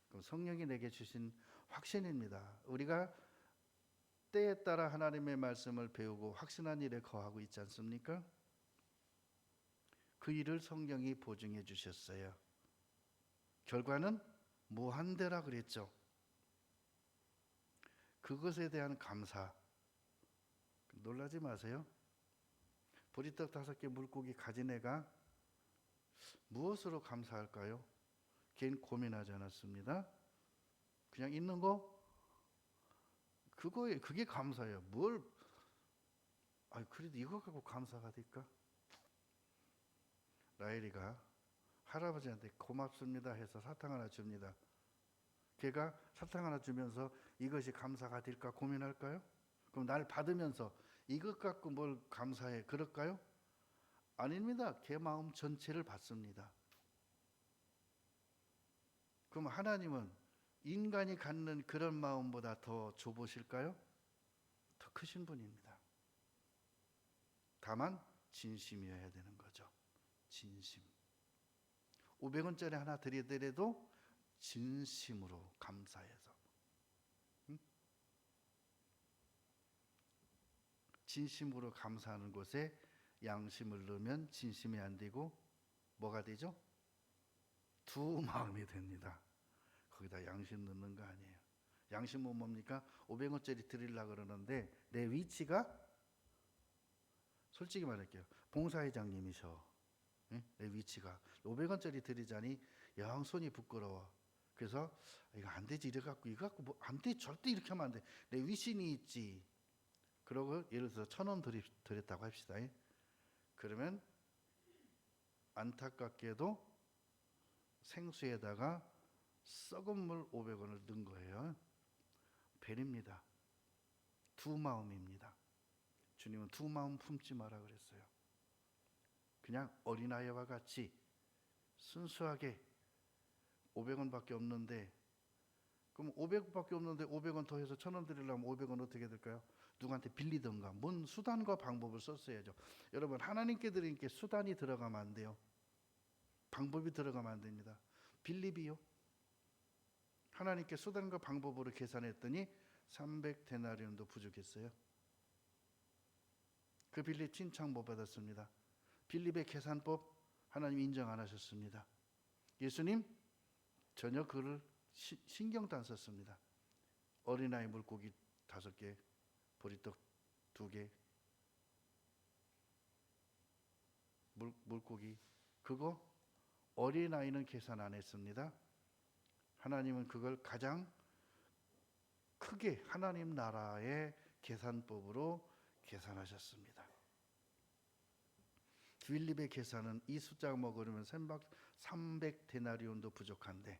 그럼 성령이 내게 주신 확신입니다. 우리가 때에 따라 하나님의 말씀을 배우고 확신한 일에 거하고 있지 않습니까? 그 일을 성령이 보증해 주셨어요. 결과는 무한대라 그랬죠. 그것에 대한 감사. 놀라지 마세요. 보리떡 5개 물고기 가진 애가 무엇으로 감사할까요? 걔는 고민하지 않았습니다. 그냥 있는 거, 그게 감사예요. 그래도 이거 갖고 감사가 될까? 라헬이가 할아버지한테 고맙습니다 해서 사탕 하나 줍니다. 걔가 사탕 하나 주면서 이것이 감사가 될까 고민할까요? 그럼 날 받으면서 이것 갖고 뭘 감사해 그럴까요? 아닙니다. 걔 마음 전체를 받습니다. 그럼 하나님은 인간이 갖는 그런 마음보다 더 좁으실까요? 더 크신 분입니다. 다만 진심이어야 되는 거죠. 진심. 500원짜리 하나 드리더라도 진심으로 감사해서. 진심으로 감사하는 곳에 양심을 넣으면 진심이 안 되고 뭐가 되죠? 두 마음이 됩니다. 거기다 양심 넣는 거 아니에요. 양심은 뭡니까? 500원짜리 드리려고 그러는데 내 위치가, 솔직히 말할게요, 봉사회장님이셔. 내 위치가 500원짜리 드리자니 영 손이 부끄러워. 그래서 이거 안 되지, 이거 갖고 뭐 안 돼, 절대 이렇게 하면 안 돼, 내 위신이 있지. 그러고 예를 들어서 1,000원 드렸다고 합시다. 그러면 안타깝게도 생수에다가 썩은 물 500원을 넣은 거예요. 벨입니다. 두 마음입니다. 주님은 두 마음 품지 마라 그랬어요. 그냥 어린아이와 같이 순수하게 500원밖에 없는데, 그럼 500원밖에 없는데 500원 더해서 1,000원 드리려면 500원 어떻게 될까요? 누구한테 빌리던가 뭔 수단과 방법을 썼어야죠. 여러분, 하나님께 드리니까 수단이 들어가면 안 돼요. 방법이 들어가면 안 됩니다. 빌립이요. 하나님께 수단과 방법으로 계산했더니 300데나리온도 부족했어요. 그 빌립 칭찬 못 받았습니다. 빌립의 계산법 하나님 인정 안 하셨습니다. 예수님 전혀 그를 신경도 안 썼습니다. 어린아이 물고기 5개, 보리떡 2개, 물고기, 그거 어린아이는 계산 안 했습니다. 하나님은 그걸 가장 크게 하나님 나라의 계산법으로 계산하셨습니다. 빌립의 계산은 이 숫자가 먹으려면 300데나리온도 부족한데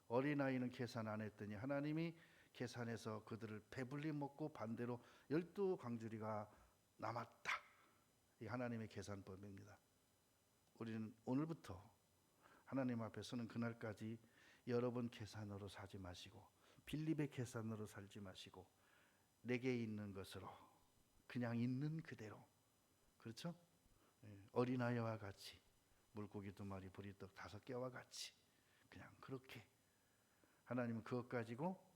어린아이는 계산 안 했더니 하나님이 계산해서 그들을 배불리 먹고 반대로 12광주리가 남았다. 이 하나님의 계산법입니다. 우리는 오늘부터 하나님 앞에 서는 그날까지 여러분 계산으로 살지 마시고 빌립의 계산으로 살지 마시고 내게 있는 것으로 그냥 있는 그대로, 그렇죠? 어린아이와 같이 물고기 2마리 보리떡 5개와 같이 그냥 그렇게 하나님은 그것 가지고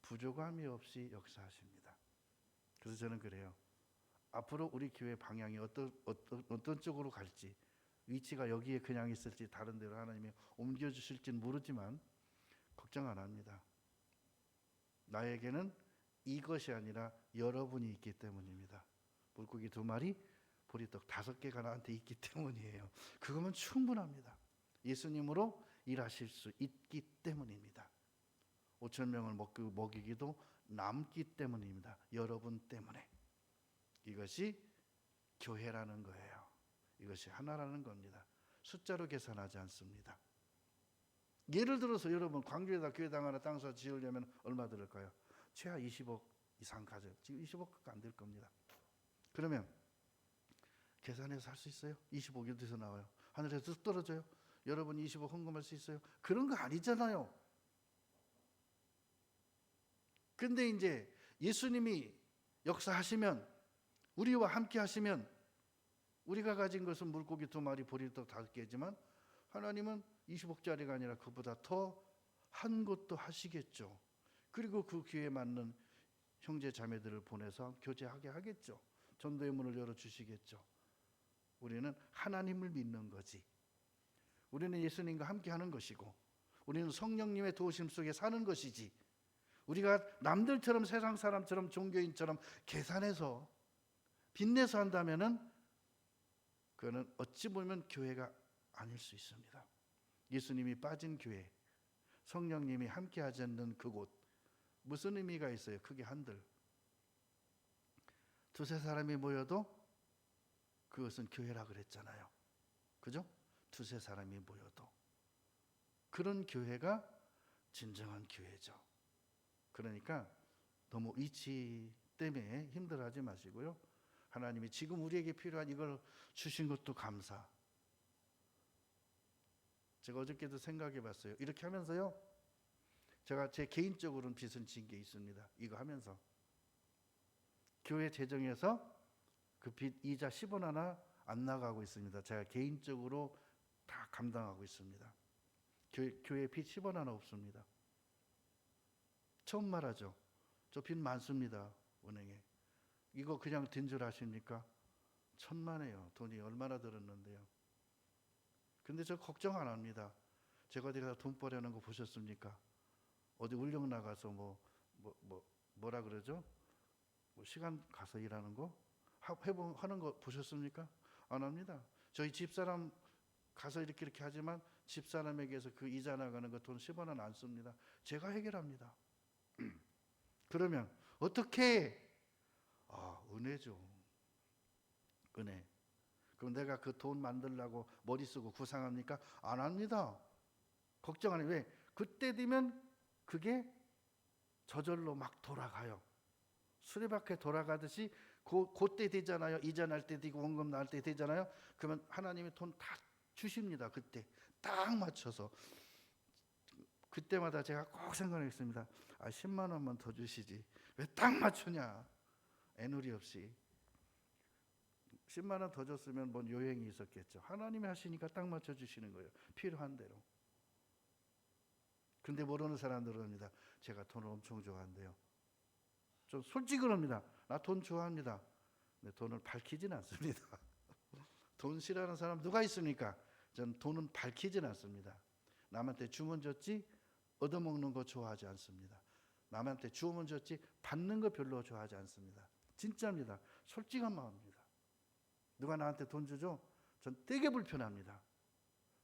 부족함이 없이 역사하십니다. 그래서 저는 그래요. 앞으로 우리 교회 방향이 어떤 쪽으로 갈지, 위치가 여기에 그냥 있을지 다른 데로 하나님이 옮겨주실지는 모르지만 걱정 안 합니다. 나에게는 이것이 아니라 여러분이 있기 때문입니다. 물고기 2마리, 보리떡 5개가 나한테 있기 때문이에요. 그거면 충분합니다. 예수님으로 일하실 수 있기 때문입니다. 5,000명을 먹이기도 남기 때문입니다. 여러분 때문에. 이것이 교회라는 거예요. 이것이 하나라는 겁니다. 숫자로 계산하지 않습니다. 예를 들어서 여러분 광주에다 교회당 하나 땅 사서 지으려면 얼마 들을까요? 최하 20억 이상 가져요. 지금 20억밖에 안 될 겁니다. 그러면 계산해서 할 수 있어요? 20억이 어디서 나와요? 하늘에서 뚝 떨어져요? 여러분 20억 헌금할 수 있어요? 그런 거 아니잖아요. 근데 이제 예수님이 역사하시면, 우리와 함께 하시면, 우리가 가진 것은 물고기 2마리 보리떡 5개지만 하나님은 20억짜리가 아니라 그보다 더 한 것도 하시겠죠. 그리고 그 기회에 맞는 형제 자매들을 보내서 교제하게 하겠죠. 전도의 문을 열어주시겠죠. 우리는 하나님을 믿는 거지. 우리는 예수님과 함께 하는 것이고 우리는 성령님의 도우심 속에 사는 것이지, 우리가 남들처럼 세상 사람처럼 종교인처럼 계산해서 빚내서 한다면은 그거는 어찌 보면 교회가 아닐 수 있습니다. 예수님이 빠진 교회, 성령님이 함께 하지 않는 그곳, 무슨 의미가 있어요? 크게 한들 2-3 사람이 모여도 그것은 교회라 그랬잖아요. 그죠? 2-3 사람이 모여도. 그런 교회가 진정한 교회죠. 그러니까 너무 위치 때문에 힘들어하지 마시고요. 하나님이 지금 우리에게 필요한 이걸 주신 것도 감사. 제가 어저께도 생각해 봤어요. 이렇게 하면서요, 제가 제 개인적으로는 빚은 진 게 있습니다. 이거 하면서 교회 재정에서 그 빚 이자 10원 하나 안 나가고 있습니다. 제가 개인적으로 다 감당하고 있습니다. 교회 빚 10원 하나 없습니다. 처음 말하죠. 저 빚 많습니다. 은행에. 이거 그냥 든 줄 아십니까? 천만에요. 돈이 얼마나 들었는데요. 근데 저 걱정 안 합니다. 제가 어디 가서 돈 버려는 거 보셨습니까? 어디 울령 나가서 뭐라 그러죠? 뭐 시간 가서 일하는 거 하는 거 보셨습니까? 안 합니다. 저희 집사람 가서 이렇게 하지만 집사람에게서 그 이자 나가는 거 돈 10원은 안 씁니다. 제가 해결합니다. 그러면 어떻게? 은혜죠. 은혜. 그럼 내가 그 돈 만들려고 머리 쓰고 구상합니까? 안 합니다. 걱정 안 해요. 왜? 그때 되면 그게 저절로 막 돌아가요. 수레바퀴 돌아가듯이 그때 되잖아요. 이자 날 때 되고 원금 날 때 되잖아요. 그러면 하나님이 돈 다 주십니다. 그때 딱 맞춰서. 그때마다 제가 꼭 생각했습니다. 10만 원만 더 주시지 왜 딱 맞추냐. 애누리 없이 10만 원 더 줬으면 뭔 요행이 있었겠죠. 하나님이 하시니까 딱 맞춰주시는 거예요. 필요한 대로. 근데 모르는 사람들은 합니다. 제가 돈을 엄청 좋아한대요. 좀 솔직히 합니다. 나 돈 좋아합니다. 근데 돈을 밝히진 않습니다. 돈 싫어하는 사람 누가 있습니까? 저는 돈은 밝히진 않습니다. 남한테 주면 줬지 얻어먹는 거 좋아하지 않습니다. 남한테 주면 줬지 받는 거 별로 좋아하지 않습니다. 진짜입니다. 솔직한 마음입니다. 누가 나한테 돈 주죠? 전 되게 불편합니다.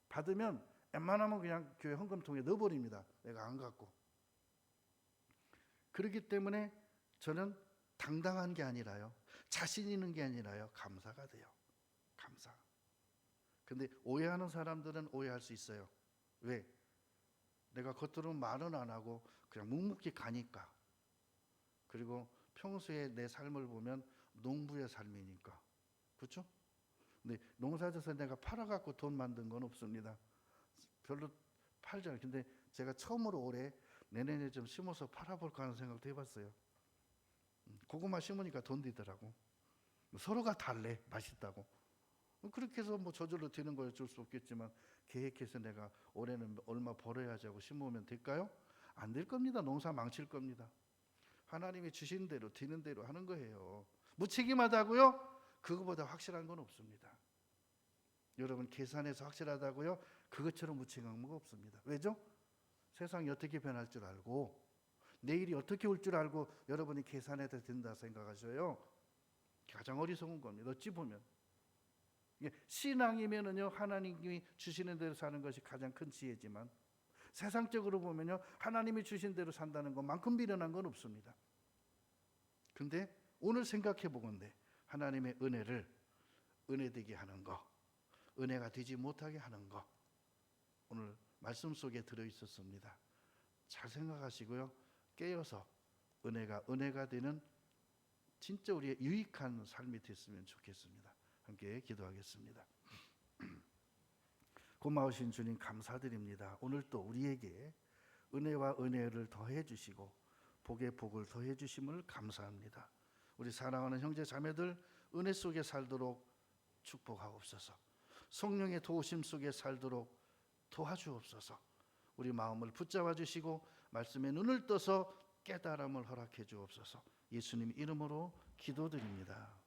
받으면 웬만하면 그냥 교회 헌금통에 넣어버립니다. 내가 안 갖고. 그렇기 때문에 저는 당당한 게 아니라요, 자신 있는 게 아니라요, 감사가 돼요. 감사. 근데 오해하는 사람들은 오해할 수 있어요. 왜? 내가 겉으로는 말은 안 하고 그냥 묵묵히 가니까. 그리고 평소에 내 삶을 보면 농부의 삶이니까. 그렇죠? 근데 농사져서 내가 팔아갖고 돈 만든 건 없습니다. 별로 팔잖아요. 근데 제가 처음으로 올해 내년에 좀 심어서 팔아볼까 하는 생각도 해봤어요. 고구마 심으니까 돈 되더라고. 서로가 달래, 맛있다고. 그렇게 해서 뭐 저절로 되는 거 어쩔 수 없겠지만 계획해서 내가 올해는 얼마 벌어야지 하고 심으면 될까요? 안 될 겁니다. 농사 망칠 겁니다. 하나님이 주신 대로 되는 대로 하는 거예요. 무책임하다고요? 그거보다 확실한 건 없습니다. 여러분 계산해서 확실하다고요? 그것처럼 무책임한 거 없습니다. 왜죠? 세상이 어떻게 변할 줄 알고 내일이 어떻게 올 줄 알고 여러분이 계산해도 된다 생각하셔요. 가장 어리석은 겁니다. 어찌 보면 신앙이면은요 하나님이 주시는 대로 사는 것이 가장 큰 지혜지만 세상적으로 보면요 하나님이 주신 대로 산다는 것만큼 미련한 건 없습니다. 근데 오늘 생각해 보건대 하나님의 은혜를 은혜되게 하는 거, 은혜가 되지 못하게 하는 거 오늘 말씀 속에 들어 있었습니다. 잘 생각하시고요. 깨어서 은혜가 되는 진짜 우리의 유익한 삶이 됐으면 좋겠습니다. 함께 기도하겠습니다. 고마우신 주님 감사드립니다. 오늘 또 우리에게 은혜와 은혜를 더해 주시고 복의 복을 더해 주심을 감사합니다. 우리 사랑하는 형제 자매들 은혜 속에 살도록 축복하옵소서. 성령의 도우심 속에 살도록 도와주옵소서. 우리 마음을 붙잡아 주시고 말씀에 눈을 떠서 깨달음을 허락해 주옵소서. 예수님 이름으로 기도드립니다.